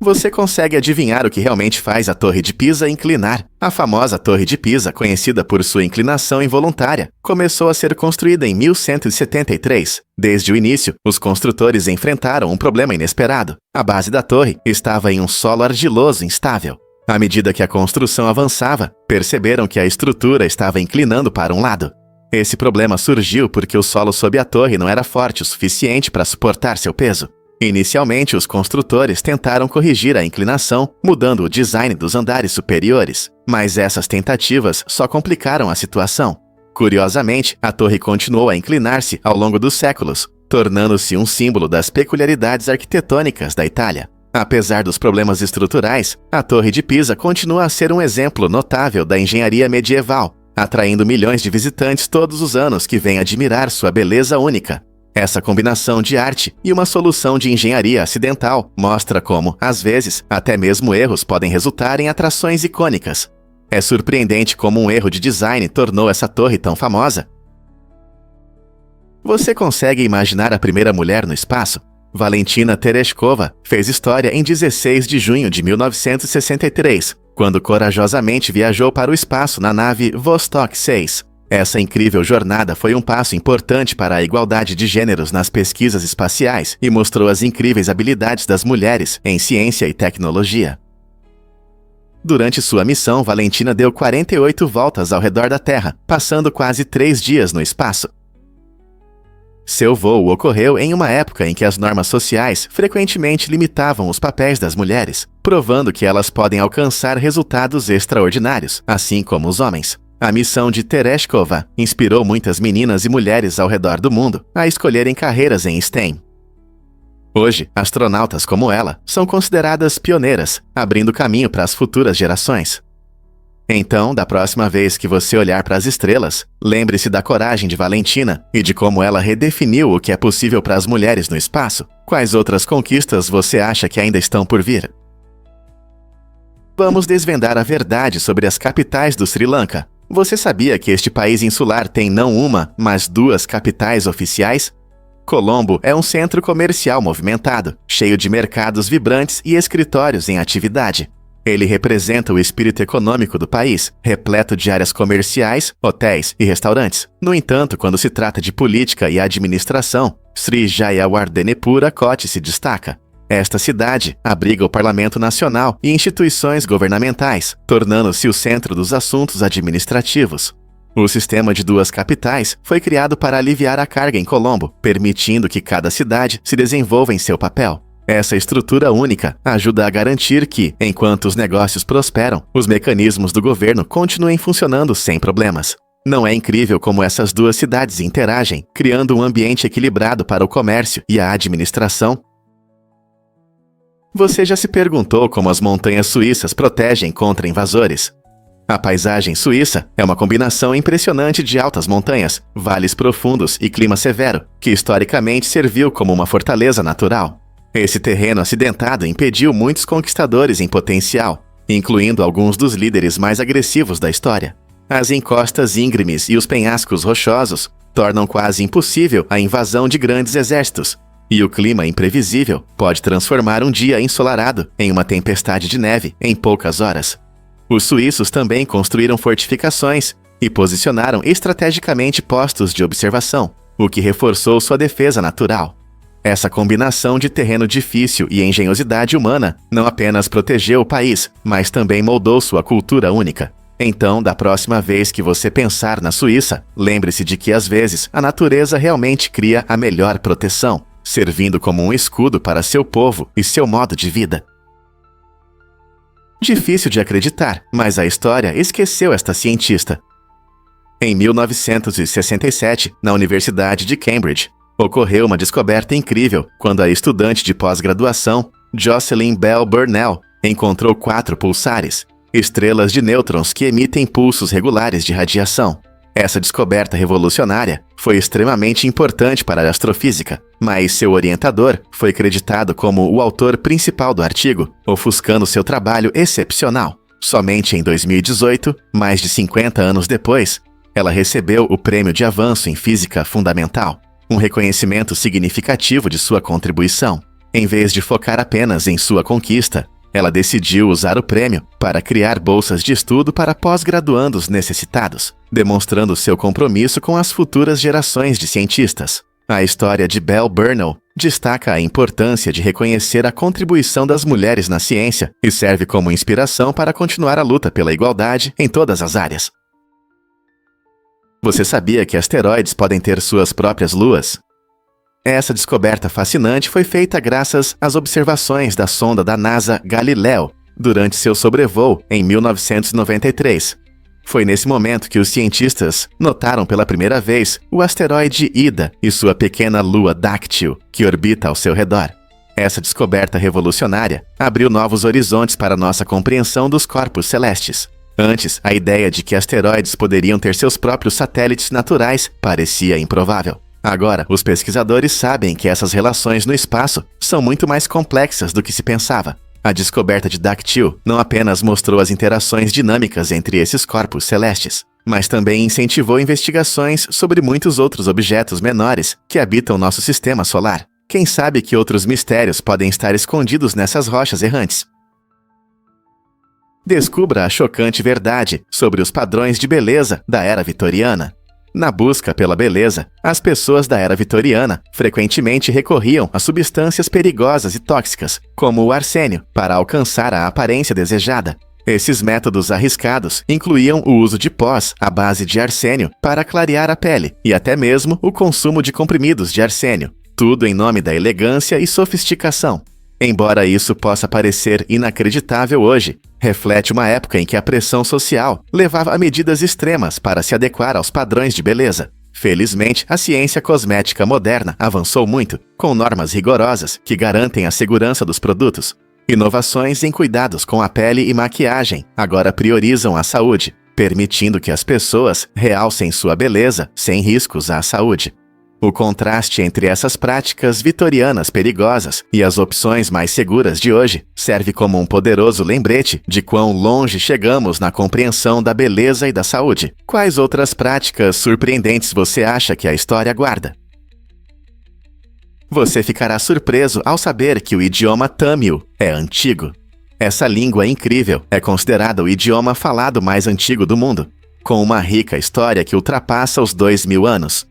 Você consegue adivinhar o que realmente faz a Torre de Pisa inclinar? A famosa Torre de Pisa, conhecida por sua inclinação involuntária, começou a ser construída em 1173. Desde o início, os construtores enfrentaram um problema inesperado. A base da torre estava em um solo argiloso instável. À medida que a construção avançava, perceberam que a estrutura estava inclinando para um lado. Esse problema surgiu porque o solo sob a torre não era forte o suficiente para suportar seu peso. Inicialmente, os construtores tentaram corrigir a inclinação, mudando o design dos andares superiores, mas essas tentativas só complicaram a situação. Curiosamente, a torre continuou a inclinar-se ao longo dos séculos, tornando-se um símbolo das peculiaridades arquitetônicas da Itália. Apesar dos problemas estruturais, a Torre de Pisa continua a ser um exemplo notável da engenharia medieval, atraindo milhões de visitantes todos os anos que vêm admirar sua beleza única. Essa combinação de arte e uma solução de engenharia acidental mostra como, às vezes, até mesmo erros podem resultar em atrações icônicas. É surpreendente como um erro de design tornou essa torre tão famosa. Você consegue imaginar a primeira mulher no espaço? Valentina Tereshkova fez história em 16 de junho de 1963, quando corajosamente viajou para o espaço na nave Vostok 6. Essa incrível jornada foi um passo importante para a igualdade de gêneros nas pesquisas espaciais e mostrou as incríveis habilidades das mulheres em ciência e tecnologia. Durante sua missão, Valentina deu 48 voltas ao redor da Terra, passando quase 3 dias no espaço. Seu voo ocorreu em uma época em que as normas sociais frequentemente limitavam os papéis das mulheres, provando que elas podem alcançar resultados extraordinários, assim como os homens. A missão de Tereshkova inspirou muitas meninas e mulheres ao redor do mundo a escolherem carreiras em STEM. Hoje, astronautas como ela são consideradas pioneiras, abrindo caminho para as futuras gerações. Então, da próxima vez que você olhar para as estrelas, lembre-se da coragem de Valentina e de como ela redefiniu o que é possível para as mulheres no espaço. Quais outras conquistas você acha que ainda estão por vir? Vamos desvendar a verdade sobre as capitais do Sri Lanka. Você sabia que este país insular tem não uma, mas 2 capitais oficiais? Colombo é um centro comercial movimentado, cheio de mercados vibrantes e escritórios em atividade. Ele representa o espírito econômico do país, repleto de áreas comerciais, hotéis e restaurantes. No entanto, quando se trata de política e administração, Sri Jayawardenepura Kotte se destaca. Esta cidade abriga o Parlamento Nacional e instituições governamentais, tornando-se o centro dos assuntos administrativos. O sistema de 2 capitais foi criado para aliviar a carga em Colombo, permitindo que cada cidade se desenvolva em seu papel. Essa estrutura única ajuda a garantir que, enquanto os negócios prosperam, os mecanismos do governo continuem funcionando sem problemas. Não é incrível como essas 2 cidades interagem, criando um ambiente equilibrado para o comércio e a administração? Você já se perguntou como as montanhas suíças protegem contra invasores? A paisagem suíça é uma combinação impressionante de altas montanhas, vales profundos e clima severo, que historicamente serviu como uma fortaleza natural. Esse terreno acidentado impediu muitos conquistadores em potencial, incluindo alguns dos líderes mais agressivos da história. As encostas íngremes e os penhascos rochosos tornam quase impossível a invasão de grandes exércitos, e o clima imprevisível pode transformar um dia ensolarado em uma tempestade de neve em poucas horas. Os suíços também construíram fortificações e posicionaram estrategicamente postos de observação, o que reforçou sua defesa natural. Essa combinação de terreno difícil e engenhosidade humana não apenas protegeu o país, mas também moldou sua cultura única. Então, da próxima vez que você pensar na Suíça, lembre-se de que às vezes a natureza realmente cria a melhor proteção, servindo como um escudo para seu povo e seu modo de vida. Difícil de acreditar, mas a história esqueceu esta cientista. Em 1967, na Universidade de Cambridge, ocorreu uma descoberta incrível quando a estudante de pós-graduação, Jocelyn Bell Burnell, encontrou 4 pulsares, estrelas de nêutrons que emitem pulsos regulares de radiação. Essa descoberta revolucionária foi extremamente importante para a astrofísica, mas seu orientador foi creditado como o autor principal do artigo, ofuscando seu trabalho excepcional. Somente em 2018, mais de 50 anos depois, ela recebeu o Prêmio de Avanço em Física Fundamental. um reconhecimento significativo de sua contribuição. Em vez de focar apenas em sua conquista, ela decidiu usar o prêmio para criar bolsas de estudo para pós-graduandos necessitados, demonstrando seu compromisso com as futuras gerações de cientistas. A história de Belle Burnell destaca a importância de reconhecer a contribuição das mulheres na ciência e serve como inspiração para continuar a luta pela igualdade em todas as áreas. Você sabia que asteroides podem ter suas próprias luas? Essa descoberta fascinante foi feita graças às observações da sonda da NASA Galileo durante seu sobrevoo em 1993. Foi nesse momento que os cientistas notaram pela primeira vez o asteroide Ida e sua pequena lua Dactyl, que orbita ao seu redor. Essa descoberta revolucionária abriu novos horizontes para nossa compreensão dos corpos celestes. Antes, a ideia de que asteroides poderiam ter seus próprios satélites naturais parecia improvável. Agora, os pesquisadores sabem que essas relações no espaço são muito mais complexas do que se pensava. A descoberta de Dactyl não apenas mostrou as interações dinâmicas entre esses corpos celestes, mas também incentivou investigações sobre muitos outros objetos menores que habitam nosso sistema solar. Quem sabe que outros mistérios podem estar escondidos nessas rochas errantes? Descubra a chocante verdade sobre os padrões de beleza da Era Vitoriana. Na busca pela beleza, as pessoas da Era Vitoriana frequentemente recorriam a substâncias perigosas e tóxicas, como o arsênio, para alcançar a aparência desejada. Esses métodos arriscados incluíam o uso de pós à base de arsênio para clarear a pele e até mesmo o consumo de comprimidos de arsênio, tudo em nome da elegância e sofisticação. Embora isso possa parecer inacreditável hoje, reflete uma época em que a pressão social levava a medidas extremas para se adequar aos padrões de beleza. Felizmente, a ciência cosmética moderna avançou muito, com normas rigorosas que garantem a segurança dos produtos. Inovações em cuidados com a pele e maquiagem agora priorizam a saúde, permitindo que as pessoas realcem sua beleza sem riscos à saúde. O contraste entre essas práticas vitorianas perigosas e as opções mais seguras de hoje serve como um poderoso lembrete de quão longe chegamos na compreensão da beleza e da saúde. Quais outras práticas surpreendentes você acha que a história guarda? Você ficará surpreso ao saber que o idioma Tâmil é antigo. Essa língua incrível é considerada o idioma falado mais antigo do mundo, com uma rica história que ultrapassa os 2000 anos.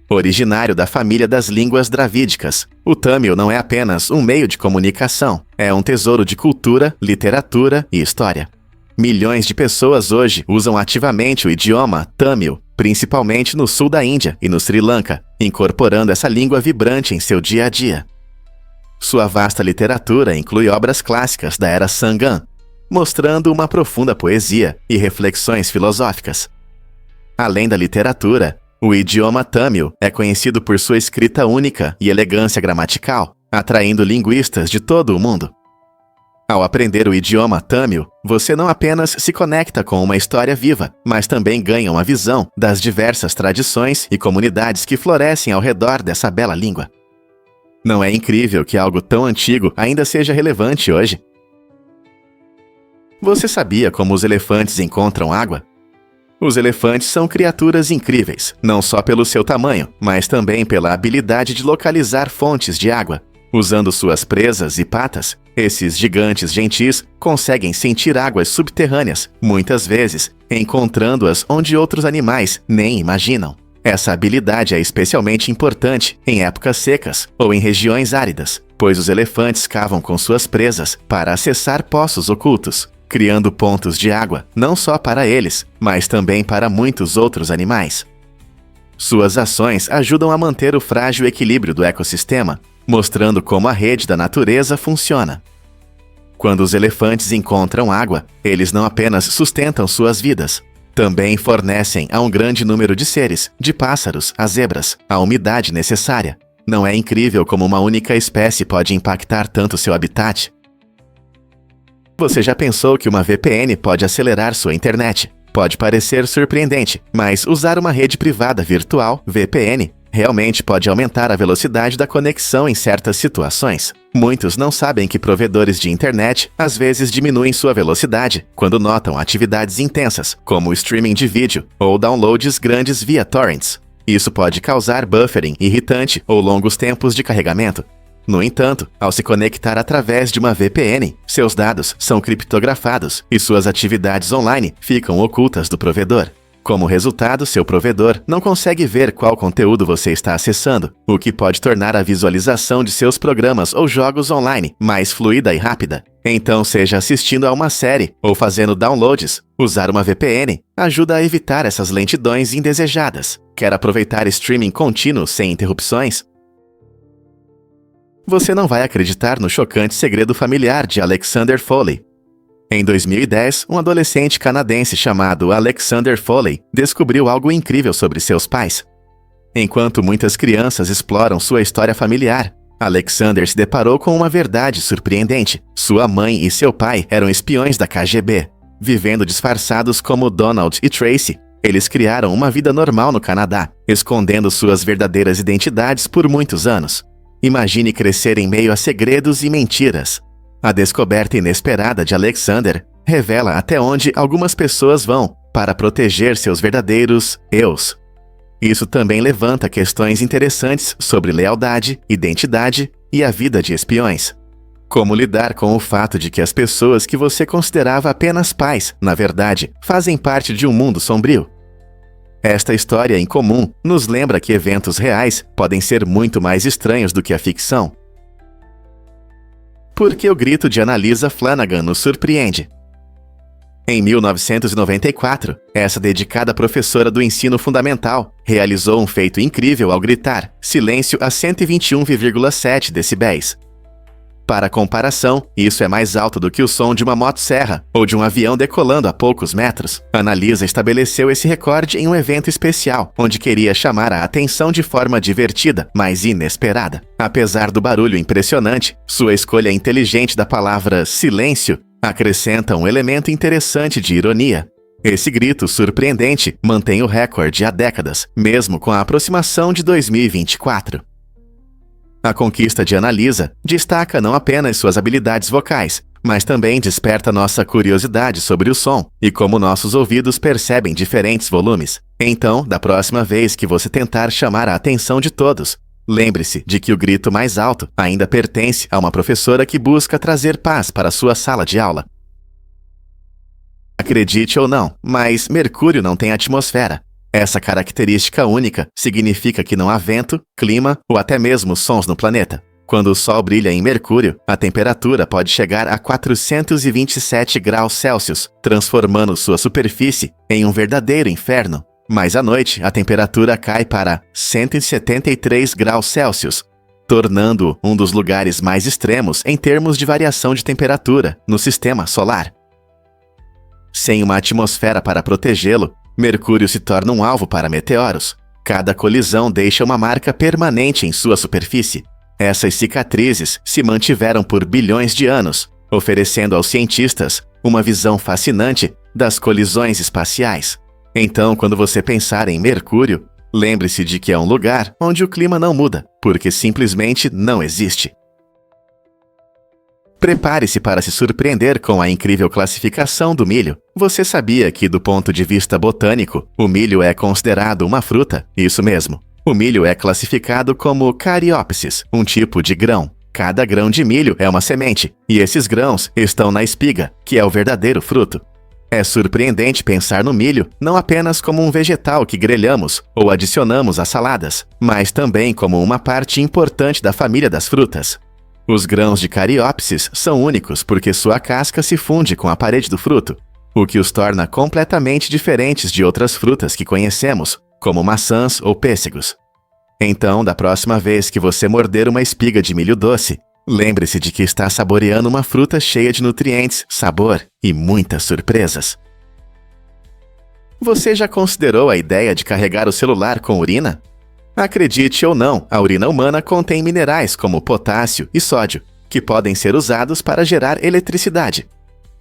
Originário da família das línguas dravídicas, o Tâmil não é apenas um meio de comunicação, é um tesouro de cultura, literatura e história. Milhões de pessoas hoje usam ativamente o idioma Tâmil, principalmente no sul da Índia e no Sri Lanka, incorporando essa língua vibrante em seu dia a dia. Sua vasta literatura inclui obras clássicas da era Sangam, mostrando uma profunda poesia e reflexões filosóficas. Além da literatura, o idioma Tâmil é conhecido por sua escrita única e elegância gramatical, atraindo linguistas de todo o mundo. Ao aprender o idioma Tâmil, você não apenas se conecta com uma história viva, mas também ganha uma visão das diversas tradições e comunidades que florescem ao redor dessa bela língua. Não é incrível que algo tão antigo ainda seja relevante hoje? Você sabia como os elefantes encontram água? Os elefantes são criaturas incríveis, não só pelo seu tamanho, mas também pela habilidade de localizar fontes de água. Usando suas presas e patas, esses gigantes gentis conseguem sentir águas subterrâneas, muitas vezes encontrando-as onde outros animais nem imaginam. Essa habilidade é especialmente importante em épocas secas ou em regiões áridas, pois os elefantes cavam com suas presas para acessar poços ocultos, criando pontos de água não só para eles, mas também para muitos outros animais. Suas ações ajudam a manter o frágil equilíbrio do ecossistema, mostrando como a rede da natureza funciona. Quando os elefantes encontram água, eles não apenas sustentam suas vidas, também fornecem a um grande número de seres, de pássaros a zebras, a umidade necessária. Não é incrível como uma única espécie pode impactar tanto seu habitat? Você já pensou que uma VPN pode acelerar sua internet? Pode parecer surpreendente, mas usar uma rede privada virtual, VPN, realmente pode aumentar a velocidade da conexão em certas situações. Muitos não sabem que provedores de internet às vezes diminuem sua velocidade quando notam atividades intensas, como o streaming de vídeo ou downloads grandes via torrents. Isso pode causar buffering irritante ou longos tempos de carregamento. No entanto, ao se conectar através de uma VPN, seus dados são criptografados e suas atividades online ficam ocultas do provedor. Como resultado, seu provedor não consegue ver qual conteúdo você está acessando, o que pode tornar a visualização de seus programas ou jogos online mais fluida e rápida. Então, seja assistindo a uma série ou fazendo downloads, usar uma VPN ajuda a evitar essas lentidões indesejadas. Quer aproveitar streaming contínuo sem interrupções? Você não vai acreditar no chocante segredo familiar de Alexander Foley. Em 2010, um adolescente canadense chamado Alexander Foley descobriu algo incrível sobre seus pais. Enquanto muitas crianças exploram sua história familiar, Alexander se deparou com uma verdade surpreendente. Sua mãe e seu pai eram espiões da KGB. Vivendo disfarçados como Donald e Tracy, eles criaram uma vida normal no Canadá, escondendo suas verdadeiras identidades por muitos anos. Imagine crescer em meio a segredos e mentiras. A descoberta inesperada de Alexander revela até onde algumas pessoas vão para proteger seus verdadeiros eus. Isso também levanta questões interessantes sobre lealdade, identidade e a vida de espiões. Como lidar com o fato de que as pessoas que você considerava apenas pais, na verdade, fazem parte de um mundo sombrio? Esta história em comum nos lembra que eventos reais podem ser muito mais estranhos do que a ficção. Por que o grito de Annalisa Flanagan nos surpreende? Em 1994, essa dedicada professora do ensino fundamental realizou um feito incrível ao gritar "silêncio" a 121,7 decibéis. Para comparação, isso é mais alto do que o som de uma motosserra ou de um avião decolando a poucos metros. Annalisa estabeleceu esse recorde em um evento especial, onde queria chamar a atenção de forma divertida, mas inesperada. Apesar do barulho impressionante, sua escolha inteligente da palavra silêncio acrescenta um elemento interessante de ironia. Esse grito surpreendente mantém o recorde há décadas, mesmo com a aproximação de 2024. A conquista de Annalisa destaca não apenas suas habilidades vocais, mas também desperta nossa curiosidade sobre o som e como nossos ouvidos percebem diferentes volumes. Então, da próxima vez que você tentar chamar a atenção de todos, lembre-se de que o grito mais alto ainda pertence a uma professora que busca trazer paz para sua sala de aula. Acredite ou não, mas Mercúrio não tem atmosfera. Essa característica única significa que não há vento, clima ou até mesmo sons no planeta. Quando o Sol brilha em Mercúrio, a temperatura pode chegar a 427 graus Celsius, transformando sua superfície em um verdadeiro inferno. Mas à noite, a temperatura cai para 173 graus Celsius, tornando-o um dos lugares mais extremos em termos de variação de temperatura no sistema solar. Sem uma atmosfera para protegê-lo, Mercúrio se torna um alvo para meteoros. Cada colisão deixa uma marca permanente em sua superfície. Essas cicatrizes se mantiveram por bilhões de anos, oferecendo aos cientistas uma visão fascinante das colisões espaciais. Então, quando você pensar em Mercúrio, lembre-se de que é um lugar onde o clima não muda, porque simplesmente não existe. Prepare-se para se surpreender com a incrível classificação do milho. Você sabia que, do ponto de vista botânico, o milho é considerado uma fruta? Isso mesmo. O milho é classificado como Caryopsis, um tipo de grão. Cada grão de milho é uma semente, e esses grãos estão na espiga, que é o verdadeiro fruto. É surpreendente pensar no milho não apenas como um vegetal que grelhamos ou adicionamos às saladas, mas também como uma parte importante da família das frutas. Os grãos de Caryopsis são únicos porque sua casca se funde com a parede do fruto, o que os torna completamente diferentes de outras frutas que conhecemos, como maçãs ou pêssegos. Então, da próxima vez que você morder uma espiga de milho doce, lembre-se de que está saboreando uma fruta cheia de nutrientes, sabor e muitas surpresas. Você já considerou a ideia de carregar o celular com urina? Acredite ou não, a urina humana contém minerais como potássio e sódio, que podem ser usados para gerar eletricidade.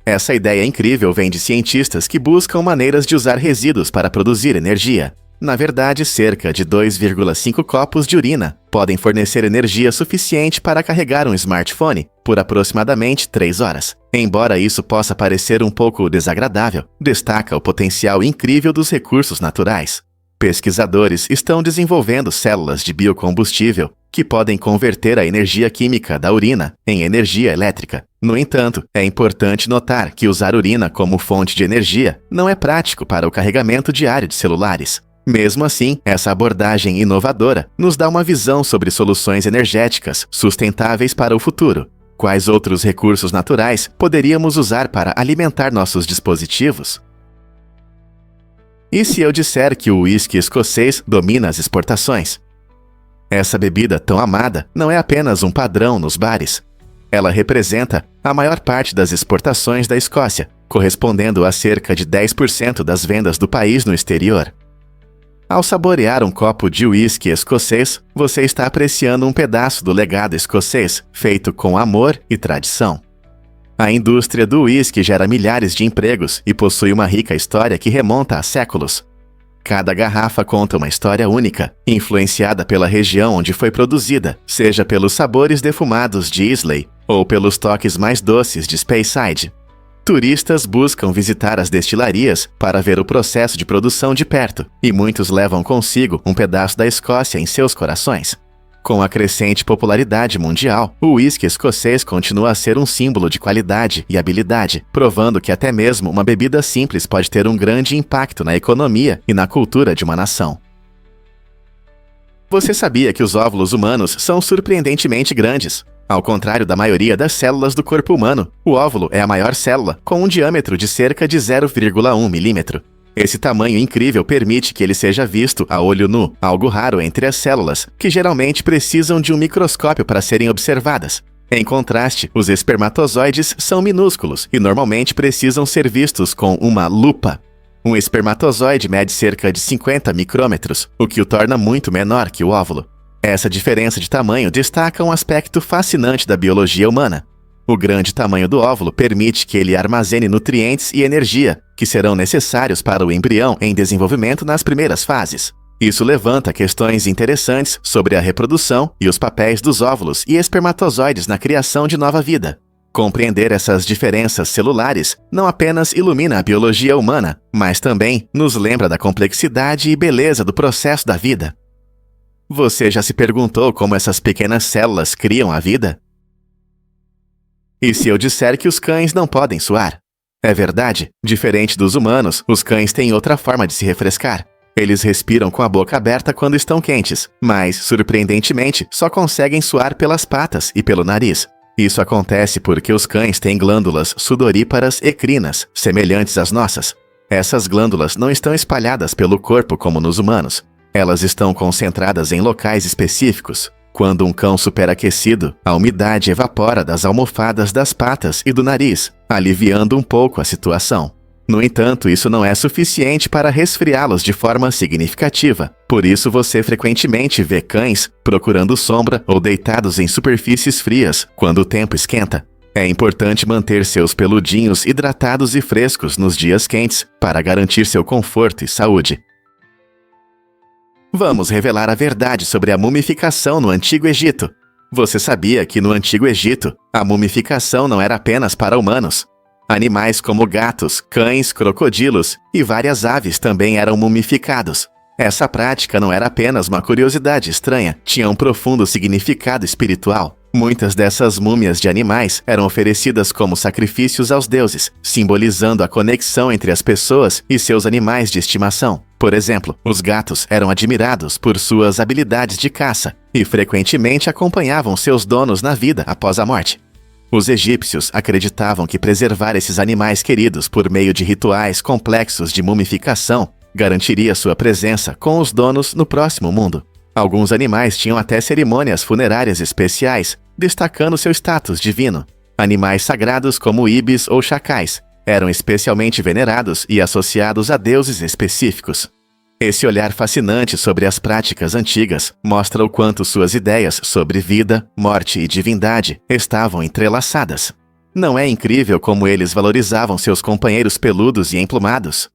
Essa ideia incrível vem de cientistas que buscam maneiras de usar resíduos para produzir energia. Na verdade, cerca de 2,5 copos de urina podem fornecer energia suficiente para carregar um smartphone por aproximadamente 3 horas. Embora isso possa parecer um pouco desagradável, destaca o potencial incrível dos recursos naturais. Pesquisadores estão desenvolvendo células de biocombustível que podem converter a energia química da urina em energia elétrica. No entanto, é importante notar que usar urina como fonte de energia não é prático para o carregamento diário de celulares. Mesmo assim, essa abordagem inovadora nos dá uma visão sobre soluções energéticas sustentáveis para o futuro. Quais outros recursos naturais poderíamos usar para alimentar nossos dispositivos? E se eu disser que o uísque escocês domina as exportações? Essa bebida tão amada não é apenas um padrão nos bares. Ela representa a maior parte das exportações da Escócia, correspondendo a cerca de 10% das vendas do país no exterior. Ao saborear um copo de uísque escocês, você está apreciando um pedaço do legado escocês, feito com amor e tradição. A indústria do uísque gera milhares de empregos e possui uma rica história que remonta a séculos. Cada garrafa conta uma história única, influenciada pela região onde foi produzida, seja pelos sabores defumados de Islay ou pelos toques mais doces de Speyside. Turistas buscam visitar as destilarias para ver o processo de produção de perto, e muitos levam consigo um pedaço da Escócia em seus corações. Com a crescente popularidade mundial, o uísque escocês continua a ser um símbolo de qualidade e habilidade, provando que até mesmo uma bebida simples pode ter um grande impacto na economia e na cultura de uma nação. Você sabia que os óvulos humanos são surpreendentemente grandes? Ao contrário da maioria das células do corpo humano, o óvulo é a maior célula, com um diâmetro de cerca de 0,1 milímetro. Esse tamanho incrível permite que ele seja visto a olho nu, algo raro entre as células, que geralmente precisam de um microscópio para serem observadas. Em contraste, os espermatozoides são minúsculos e normalmente precisam ser vistos com uma lupa. Um espermatozoide mede cerca de 50 micrômetros, o que o torna muito menor que o óvulo. Essa diferença de tamanho destaca um aspecto fascinante da biologia humana. O grande tamanho do óvulo permite que ele armazene nutrientes e energia, que serão necessários para o embrião em desenvolvimento nas primeiras fases. Isso levanta questões interessantes sobre a reprodução e os papéis dos óvulos e espermatozoides na criação de nova vida. Compreender essas diferenças celulares não apenas ilumina a biologia humana, mas também nos lembra da complexidade e beleza do processo da vida. Você já se perguntou como essas pequenas células criam a vida? E se eu disser que os cães não podem suar? É verdade, diferente dos humanos, os cães têm outra forma de se refrescar. Eles respiram com a boca aberta quando estão quentes, mas, surpreendentemente, só conseguem suar pelas patas e pelo nariz. Isso acontece porque os cães têm glândulas sudoríparas ecrinas, semelhantes às nossas. Essas glândulas não estão espalhadas pelo corpo como nos humanos. Elas estão concentradas em locais específicos. Quando um cão superaquecido, a umidade evapora das almofadas das patas e do nariz, aliviando um pouco a situação. No entanto, isso não é suficiente para resfriá-los de forma significativa. Por isso você frequentemente vê cães procurando sombra ou deitados em superfícies frias quando o tempo esquenta. É importante manter seus peludinhos hidratados e frescos nos dias quentes para garantir seu conforto e saúde. Vamos revelar a verdade sobre a mumificação no Antigo Egito. Você sabia que no Antigo Egito, a mumificação não era apenas para humanos? Animais como gatos, cães, crocodilos e várias aves também eram mumificados. Essa prática não era apenas uma curiosidade estranha, tinha um profundo significado espiritual. Muitas dessas múmias de animais eram oferecidas como sacrifícios aos deuses, simbolizando a conexão entre as pessoas e seus animais de estimação. Por exemplo, os gatos eram admirados por suas habilidades de caça e frequentemente acompanhavam seus donos na vida após a morte. Os egípcios acreditavam que preservar esses animais queridos por meio de rituais complexos de mumificação garantiria sua presença com os donos no próximo mundo. Alguns animais tinham até cerimônias funerárias especiais, destacando seu status divino. Animais sagrados como ibis ou chacais eram especialmente venerados e associados a deuses específicos. Esse olhar fascinante sobre as práticas antigas mostra o quanto suas ideias sobre vida, morte e divindade estavam entrelaçadas. Não é incrível como eles valorizavam seus companheiros peludos e emplumados?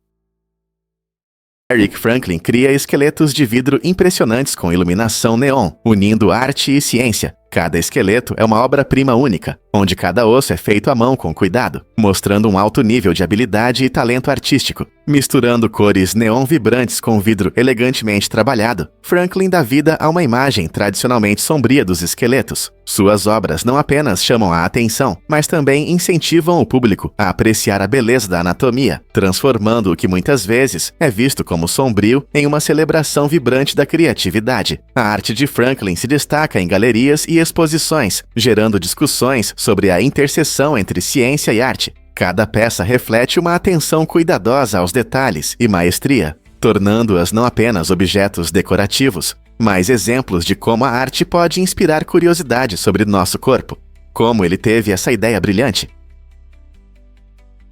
Eric Franklin cria esqueletos de vidro impressionantes com iluminação neon, unindo arte e ciência. Cada esqueleto é uma obra-prima única. onde cada osso é feito à mão com cuidado, mostrando um alto nível de habilidade e talento artístico. Misturando cores neon vibrantes com vidro elegantemente trabalhado, Franklin dá vida a uma imagem tradicionalmente sombria dos esqueletos. Suas obras não apenas chamam a atenção, mas também incentivam o público a apreciar a beleza da anatomia, transformando o que muitas vezes é visto como sombrio em uma celebração vibrante da criatividade. A arte de Franklin se destaca em galerias e exposições, gerando discussões sobre a interseção entre ciência e arte. Cada peça reflete uma atenção cuidadosa aos detalhes e maestria, tornando-as não apenas objetos decorativos, mas exemplos de como a arte pode inspirar curiosidade sobre nosso corpo. Como ele teve essa ideia brilhante?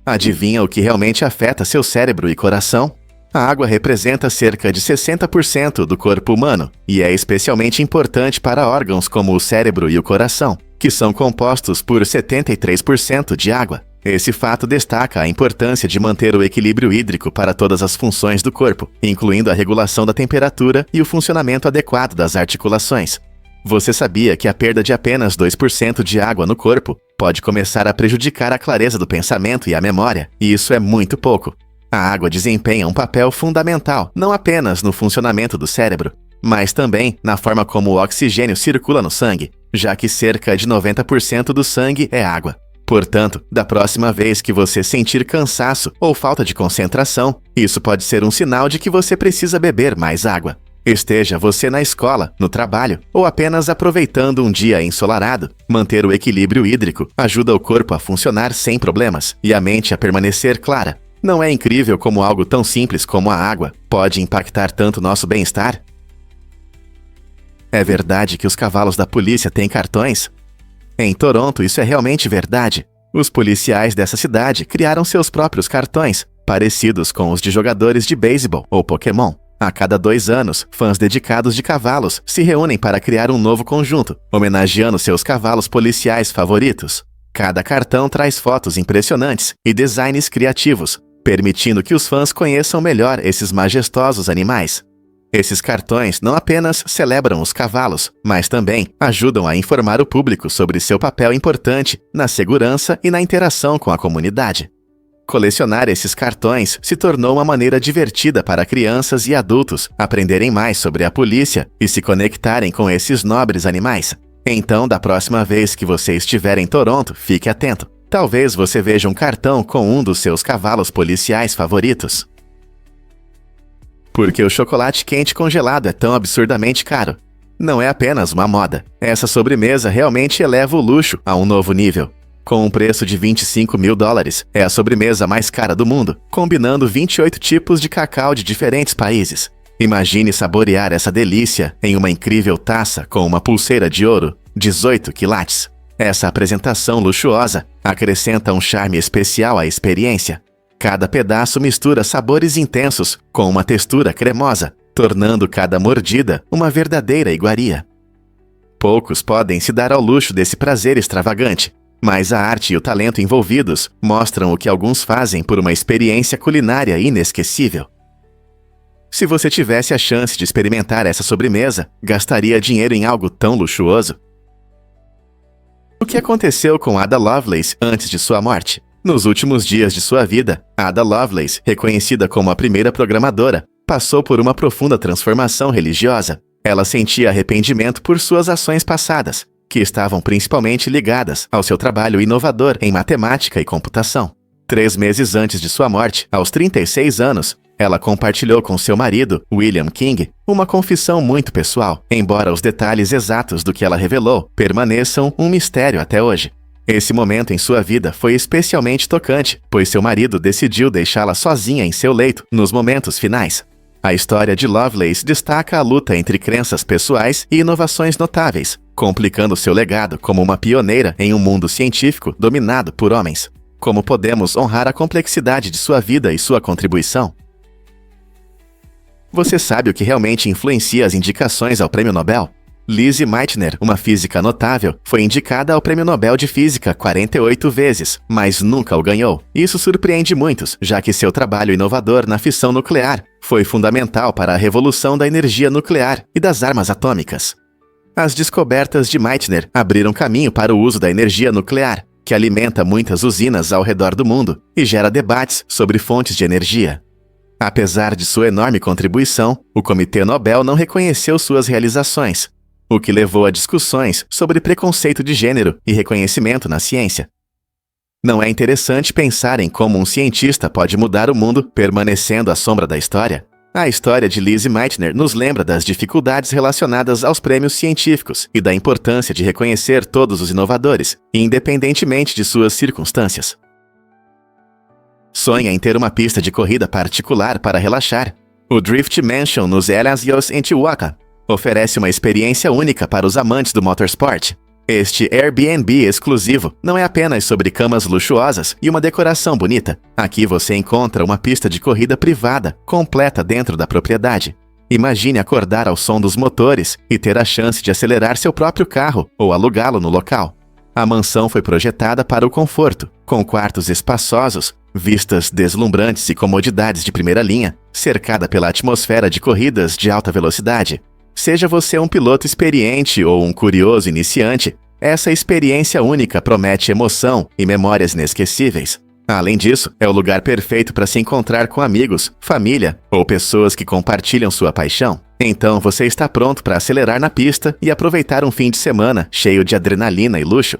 Adivinha o que realmente afeta seu cérebro e coração? A água representa cerca de 60% do corpo humano e é especialmente importante para órgãos como o cérebro e o coração, que são compostos por 73% de água. Esse fato destaca a importância de manter o equilíbrio hídrico para todas as funções do corpo, incluindo a regulação da temperatura e o funcionamento adequado das articulações. Você sabia que a perda de apenas 2% de água no corpo pode começar a prejudicar a clareza do pensamento e a memória, e isso é muito pouco. A água desempenha um papel fundamental, não apenas no funcionamento do cérebro, mas também na forma como o oxigênio circula no sangue, já que cerca de 90% do sangue é água. Portanto, da próxima vez que você sentir cansaço ou falta de concentração, isso pode ser um sinal de que você precisa beber mais água. Esteja você na escola, no trabalho ou apenas aproveitando um dia ensolarado, manter o equilíbrio hídrico ajuda o corpo a funcionar sem problemas e a mente a permanecer clara. Não é incrível como algo tão simples como a água pode impactar tanto nosso bem-estar? É verdade que os cavalos da polícia têm cartões? Em Toronto, isso é realmente verdade. Os policiais dessa cidade criaram seus próprios cartões, parecidos com os de jogadores de beisebol ou Pokémon. A cada 2 anos, fãs dedicados de cavalos se reúnem para criar um novo conjunto, homenageando seus cavalos policiais favoritos. Cada cartão traz fotos impressionantes e designs criativos, permitindo que os fãs conheçam melhor esses majestosos animais. Esses cartões não apenas celebram os cavalos, mas também ajudam a informar o público sobre seu papel importante na segurança e na interação com a comunidade. Colecionar esses cartões se tornou uma maneira divertida para crianças e adultos aprenderem mais sobre a polícia e se conectarem com esses nobres animais. Então, da próxima vez que você estiver em Toronto, fique atento. Talvez você veja um cartão com um dos seus cavalos policiais favoritos. Por que o chocolate quente congelado é tão absurdamente caro? Não é apenas uma moda. Essa sobremesa realmente eleva o luxo a um novo nível. Com um preço de $25 mil, é a sobremesa mais cara do mundo, combinando 28 tipos de cacau de diferentes países. Imagine saborear essa delícia em uma incrível taça com uma pulseira de ouro, 18 quilates. Essa apresentação luxuosa acrescenta um charme especial à experiência. Cada pedaço mistura sabores intensos com uma textura cremosa, tornando cada mordida uma verdadeira iguaria. Poucos podem se dar ao luxo desse prazer extravagante, mas a arte e o talento envolvidos mostram o que alguns fazem por uma experiência culinária inesquecível. Se você tivesse a chance de experimentar essa sobremesa, gastaria dinheiro em algo tão luxuoso? O que aconteceu com Ada Lovelace antes de sua morte? Nos últimos dias de sua vida, Ada Lovelace, reconhecida como a primeira programadora, passou por uma profunda transformação religiosa. Ela sentia arrependimento por suas ações passadas, que estavam principalmente ligadas ao seu trabalho inovador em matemática e computação. 3 meses antes de sua morte, aos 36 anos, ela compartilhou com seu marido, William King, uma confissão muito pessoal, embora os detalhes exatos do que ela revelou permaneçam um mistério até hoje. Esse momento em sua vida foi especialmente tocante, pois seu marido decidiu deixá-la sozinha em seu leito nos momentos finais. A história de Lovelace destaca a luta entre crenças pessoais e inovações notáveis, complicando seu legado como uma pioneira em um mundo científico dominado por homens. Como podemos honrar a complexidade de sua vida e sua contribuição? Você sabe o que realmente influencia as indicações ao Prêmio Nobel? Lise Meitner, uma física notável, foi indicada ao Prêmio Nobel de Física 48 vezes, mas nunca o ganhou. Isso surpreende muitos, já que seu trabalho inovador na fissão nuclear foi fundamental para a revolução da energia nuclear e das armas atômicas. As descobertas de Meitner abriram caminho para o uso da energia nuclear, que alimenta muitas usinas ao redor do mundo e gera debates sobre fontes de energia. Apesar de sua enorme contribuição, o Comitê Nobel não reconheceu suas realizações, o que levou a discussões sobre preconceito de gênero e reconhecimento na ciência. Não é interessante pensar em como um cientista pode mudar o mundo permanecendo à sombra da história? A história de Lise Meitner nos lembra das dificuldades relacionadas aos prêmios científicos e da importância de reconhecer todos os inovadores, independentemente de suas circunstâncias. Sonha em ter uma pista de corrida particular para relaxar? O Drift Mansion nos Elasios em Chihuahua oferece uma experiência única para os amantes do motorsport. Este Airbnb exclusivo não é apenas sobre camas luxuosas e uma decoração bonita. Aqui você encontra uma pista de corrida privada, completa dentro da propriedade. Imagine acordar ao som dos motores e ter a chance de acelerar seu próprio carro ou alugá-lo no local. A mansão foi projetada para o conforto, com quartos espaçosos, vistas deslumbrantes e comodidades de primeira linha, cercada pela atmosfera de corridas de alta velocidade. Seja você um piloto experiente ou um curioso iniciante, essa experiência única promete emoção e memórias inesquecíveis. Além disso, é o lugar perfeito para se encontrar com amigos, família ou pessoas que compartilham sua paixão. Então você está pronto para acelerar na pista e aproveitar um fim de semana cheio de adrenalina e luxo.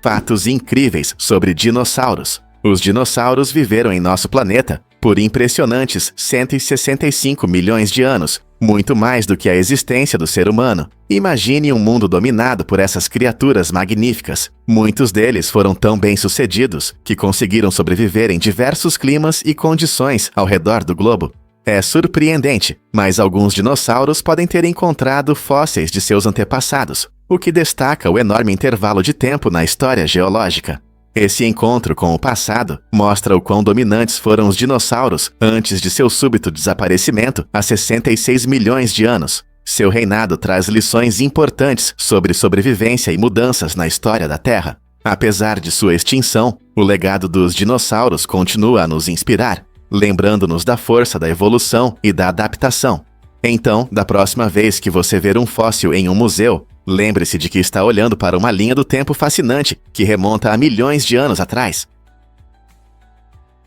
Fatos incríveis sobre dinossauros. Os dinossauros viveram em nosso planeta por impressionantes 165 milhões de anos, muito mais do que a existência do ser humano. Imagine um mundo dominado por essas criaturas magníficas. Muitos deles foram tão bem-sucedidos que conseguiram sobreviver em diversos climas e condições ao redor do globo. É surpreendente, mas alguns dinossauros podem ter encontrado fósseis de seus antepassados, o que destaca o enorme intervalo de tempo na história geológica. Esse encontro com o passado mostra o quão dominantes foram os dinossauros antes de seu súbito desaparecimento há 66 milhões de anos. Seu reinado traz lições importantes sobre sobrevivência e mudanças na história da Terra. Apesar de sua extinção, o legado dos dinossauros continua a nos inspirar, lembrando-nos da força da evolução e da adaptação. Então, da próxima vez que você ver um fóssil em um museu, lembre-se de que está olhando para uma linha do tempo fascinante que remonta a milhões de anos atrás.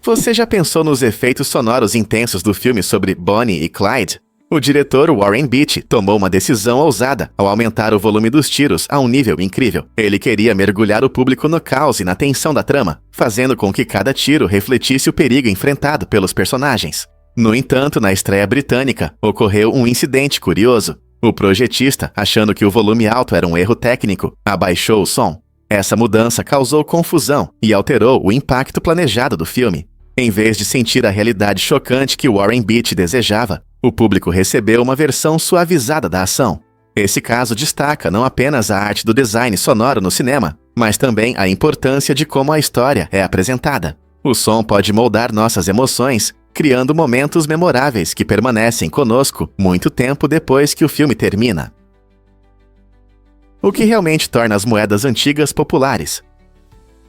Você já pensou nos efeitos sonoros intensos do filme sobre Bonnie e Clyde? O diretor Warren Beatty tomou uma decisão ousada ao aumentar o volume dos tiros a um nível incrível. Ele queria mergulhar o público no caos e na tensão da trama, fazendo com que cada tiro refletisse o perigo enfrentado pelos personagens. No entanto, na estreia britânica, ocorreu um incidente curioso. O projetista, achando que o volume alto era um erro técnico, abaixou o som. Essa mudança causou confusão e alterou o impacto planejado do filme. Em vez de sentir a realidade chocante que Warren Beatty desejava, o público recebeu uma versão suavizada da ação. Esse caso destaca não apenas a arte do design sonoro no cinema, mas também a importância de como a história é apresentada. O som pode moldar nossas emoções, criando momentos memoráveis que permanecem conosco muito tempo depois que o filme termina. O que realmente torna as moedas antigas populares?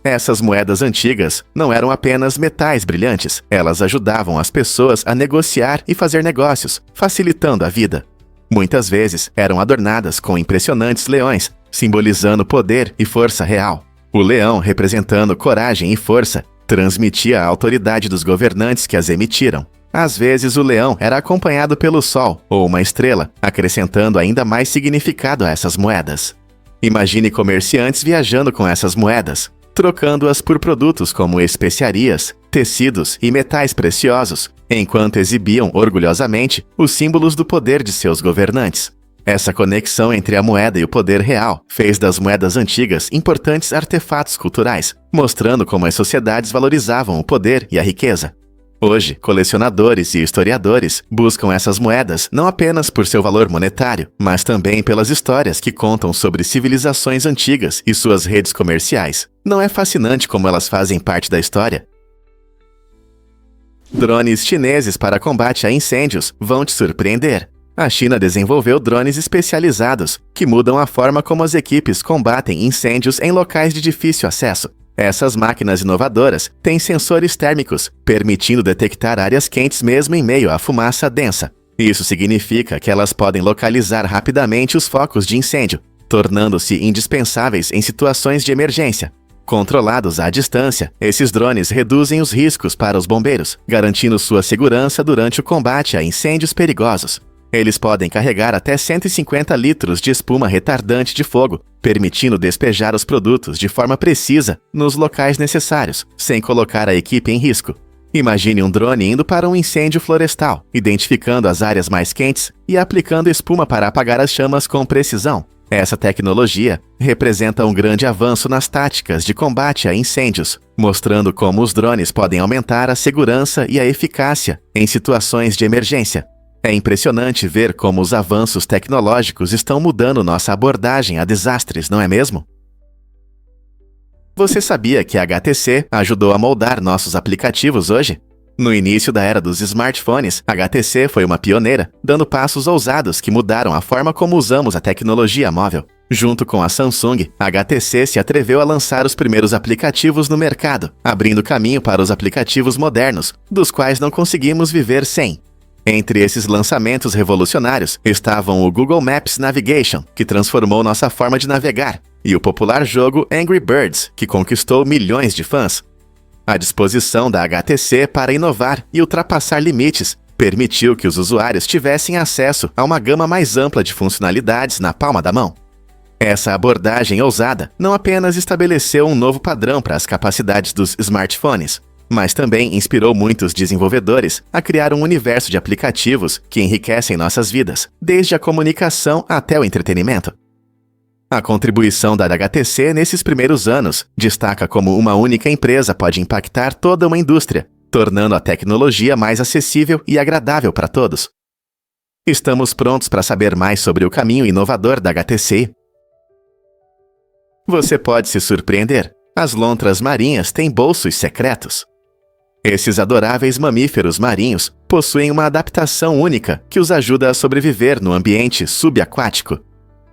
Essas moedas antigas não eram apenas metais brilhantes, elas ajudavam as pessoas a negociar e fazer negócios, facilitando a vida. Muitas vezes eram adornadas com impressionantes leões, simbolizando poder e força real. O leão, representando coragem e força, transmitia a autoridade dos governantes que as emitiram. Às vezes o leão era acompanhado pelo sol ou uma estrela, acrescentando ainda mais significado a essas moedas. Imagine comerciantes viajando com essas moedas, trocando-as por produtos como especiarias, tecidos e metais preciosos, enquanto exibiam orgulhosamente os símbolos do poder de seus governantes. Essa conexão entre a moeda e o poder real fez das moedas antigas importantes artefatos culturais, mostrando como as sociedades valorizavam o poder e a riqueza. Hoje, colecionadores e historiadores buscam essas moedas não apenas por seu valor monetário, mas também pelas histórias que contam sobre civilizações antigas e suas redes comerciais. Não é fascinante como elas fazem parte da história? Drones chineses para combate a incêndios vão te surpreender. A China desenvolveu drones especializados que mudam a forma como as equipes combatem incêndios em locais de difícil acesso. Essas máquinas inovadoras têm sensores térmicos, permitindo detectar áreas quentes mesmo em meio à fumaça densa. Isso significa que elas podem localizar rapidamente os focos de incêndio, tornando-se indispensáveis em situações de emergência. Controlados à distância, esses drones reduzem os riscos para os bombeiros, garantindo sua segurança durante o combate a incêndios perigosos. Eles podem carregar até 150 litros de espuma retardante de fogo, permitindo despejar os produtos de forma precisa nos locais necessários, sem colocar a equipe em risco. Imagine um drone indo para um incêndio florestal, identificando as áreas mais quentes e aplicando espuma para apagar as chamas com precisão. Essa tecnologia representa um grande avanço nas táticas de combate a incêndios, mostrando como os drones podem aumentar a segurança e a eficácia em situações de emergência. É impressionante ver como os avanços tecnológicos estão mudando nossa abordagem a desastres, não é mesmo? Você sabia que a HTC ajudou a moldar nossos aplicativos hoje? No início da era dos smartphones, a HTC foi uma pioneira, dando passos ousados que mudaram a forma como usamos a tecnologia móvel. Junto com a Samsung, a HTC se atreveu a lançar os primeiros aplicativos no mercado, abrindo caminho para os aplicativos modernos, dos quais não conseguimos viver sem. Entre esses lançamentos revolucionários estavam o Google Maps Navigation, que transformou nossa forma de navegar, e o popular jogo Angry Birds, que conquistou milhões de fãs. A disposição da HTC para inovar e ultrapassar limites permitiu que os usuários tivessem acesso a uma gama mais ampla de funcionalidades na palma da mão. Essa abordagem ousada não apenas estabeleceu um novo padrão para as capacidades dos smartphones, mas também inspirou muitos desenvolvedores a criar um universo de aplicativos que enriquecem nossas vidas, desde a comunicação até o entretenimento. A contribuição da HTC nesses primeiros anos destaca como uma única empresa pode impactar toda uma indústria, tornando a tecnologia mais acessível e agradável para todos. Estamos prontos para saber mais sobre o caminho inovador da HTC? Você pode se surpreender. As lontras marinhas têm bolsos secretos. Esses adoráveis mamíferos marinhos possuem uma adaptação única que os ajuda a sobreviver no ambiente subaquático.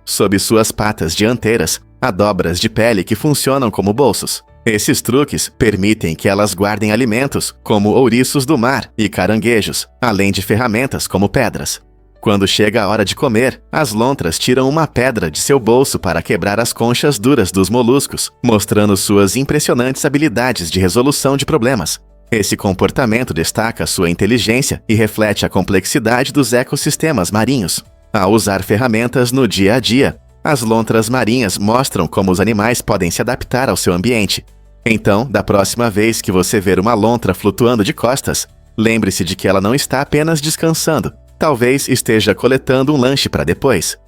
Sob suas patas dianteiras, há dobras de pele que funcionam como bolsos. Esses truques permitem que elas guardem alimentos, como ouriços do mar e caranguejos, além de ferramentas como pedras. Quando chega a hora de comer, as lontras tiram uma pedra de seu bolso para quebrar as conchas duras dos moluscos, mostrando suas impressionantes habilidades de resolução de problemas. Esse comportamento destaca sua inteligência e reflete a complexidade dos ecossistemas marinhos. Ao usar ferramentas no dia a dia, as lontras marinhas mostram como os animais podem se adaptar ao seu ambiente. Então, da próxima vez que você ver uma lontra flutuando de costas, lembre-se de que ela não está apenas descansando, talvez esteja coletando um lanche para depois.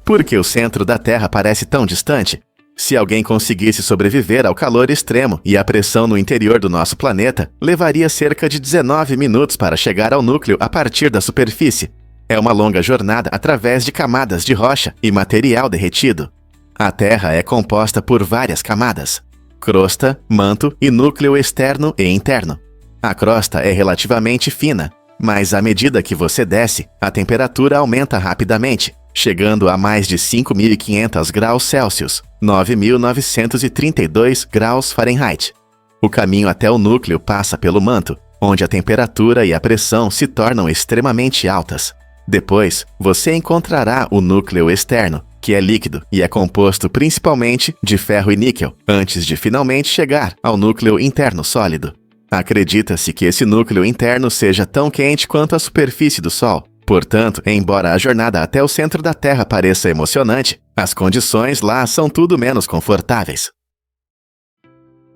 Por que o centro da Terra parece tão distante? Se alguém conseguisse sobreviver ao calor extremo e à pressão no interior do nosso planeta, levaria cerca de 19 minutos para chegar ao núcleo a partir da superfície. É uma longa jornada através de camadas de rocha e material derretido. A Terra é composta por várias camadas: crosta, manto e núcleo externo e interno. A crosta é relativamente fina, mas à medida que você desce, a temperatura aumenta rapidamente, chegando a mais de 5.500 graus Celsius, 9.932 graus Fahrenheit. O caminho até o núcleo passa pelo manto, onde a temperatura e a pressão se tornam extremamente altas. Depois, você encontrará o núcleo externo, que é líquido e é composto principalmente de ferro e níquel, antes de finalmente chegar ao núcleo interno sólido. Acredita-se que esse núcleo interno seja tão quente quanto a superfície do Sol. Portanto, embora a jornada até o centro da Terra pareça emocionante, as condições lá são tudo menos confortáveis.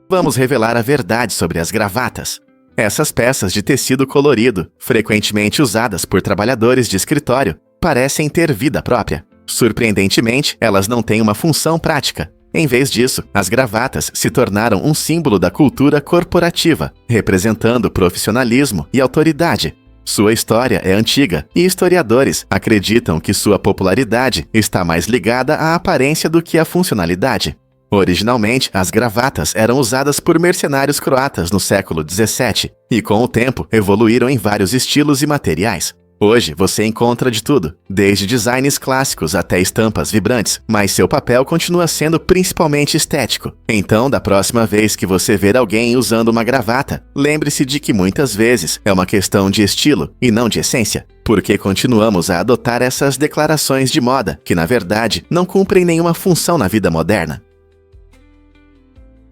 Vamos revelar a verdade sobre as gravatas. Essas peças de tecido colorido, frequentemente usadas por trabalhadores de escritório, parecem ter vida própria. Surpreendentemente, elas não têm uma função prática. Em vez disso, as gravatas se tornaram um símbolo da cultura corporativa, representando profissionalismo e autoridade. Sua história é antiga e historiadores acreditam que sua popularidade está mais ligada à aparência do que à funcionalidade. Originalmente, as gravatas eram usadas por mercenários croatas no século XVII e, com o tempo, evoluíram em vários estilos e materiais. Hoje você encontra de tudo, desde designs clássicos até estampas vibrantes, mas seu papel continua sendo principalmente estético. Então, da próxima vez que você ver alguém usando uma gravata, lembre-se de que muitas vezes é uma questão de estilo e não de essência, porque continuamos a adotar essas declarações de moda que, na verdade, não cumprem nenhuma função na vida moderna.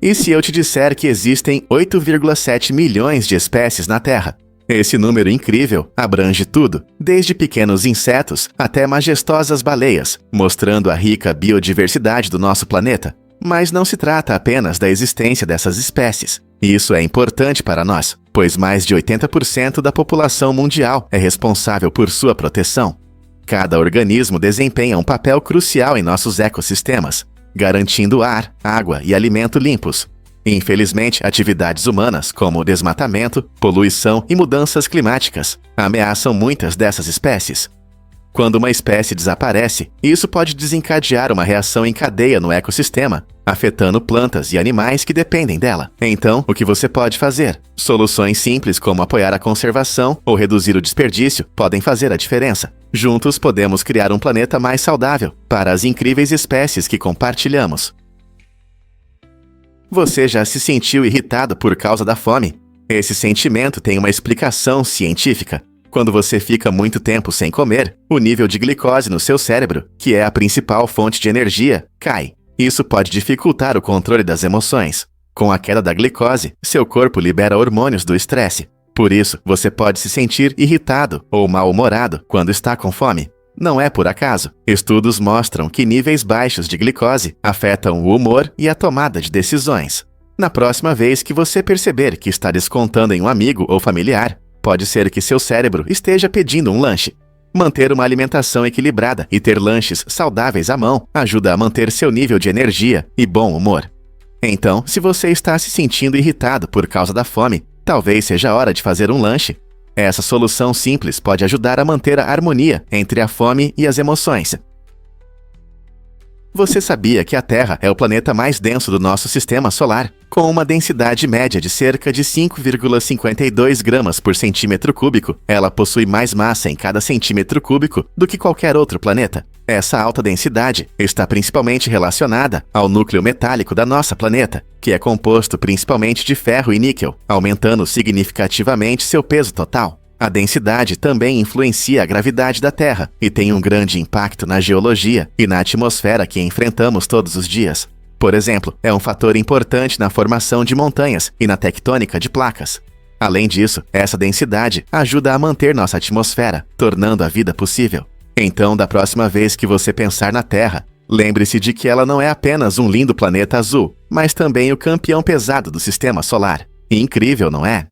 E se eu te disser que existem 8,7 milhões de espécies na Terra? Esse número incrível abrange tudo, desde pequenos insetos até majestosas baleias, mostrando a rica biodiversidade do nosso planeta. Mas não se trata apenas da existência dessas espécies. Isso é importante para nós, pois mais de 80% da população mundial é responsável por sua proteção. Cada organismo desempenha um papel crucial em nossos ecossistemas, garantindo ar, água e alimento limpos. Infelizmente, atividades humanas, como desmatamento, poluição e mudanças climáticas, ameaçam muitas dessas espécies. Quando uma espécie desaparece, isso pode desencadear uma reação em cadeia no ecossistema, afetando plantas e animais que dependem dela. Então, o que você pode fazer? Soluções simples como apoiar a conservação ou reduzir o desperdício podem fazer a diferença. Juntos podemos criar um planeta mais saudável para as incríveis espécies que compartilhamos. Você já se sentiu irritado por causa da fome? Esse sentimento tem uma explicação científica. Quando você fica muito tempo sem comer, o nível de glicose no seu cérebro, que é a principal fonte de energia, cai. Isso pode dificultar o controle das emoções. Com a queda da glicose, seu corpo libera hormônios do estresse. Por isso, você pode se sentir irritado ou mal-humorado quando está com fome. Não é por acaso. Estudos mostram que níveis baixos de glicose afetam o humor e a tomada de decisões. Na próxima vez que você perceber que está descontando em um amigo ou familiar, pode ser que seu cérebro esteja pedindo um lanche. Manter uma alimentação equilibrada e ter lanches saudáveis à mão ajuda a manter seu nível de energia e bom humor. Então, se você está se sentindo irritado por causa da fome, talvez seja a hora de fazer um lanche. Essa solução simples pode ajudar a manter a harmonia entre a fome e as emoções. Você sabia que a Terra é o planeta mais denso do nosso sistema solar, com uma densidade média de cerca de 5,52 gramas por centímetro cúbico? Ela possui mais massa em cada centímetro cúbico do que qualquer outro planeta. Essa alta densidade está principalmente relacionada ao núcleo metálico da nossa planeta, que é composto principalmente de ferro e níquel, aumentando significativamente seu peso total. A densidade também influencia a gravidade da Terra e tem um grande impacto na geologia e na atmosfera que enfrentamos todos os dias. Por exemplo, é um fator importante na formação de montanhas e na tectônica de placas. Além disso, essa densidade ajuda a manter nossa atmosfera, tornando a vida possível. Então, da próxima vez que você pensar na Terra, lembre-se de que ela não é apenas um lindo planeta azul, mas também o campeão pesado do sistema solar. Incrível, não é?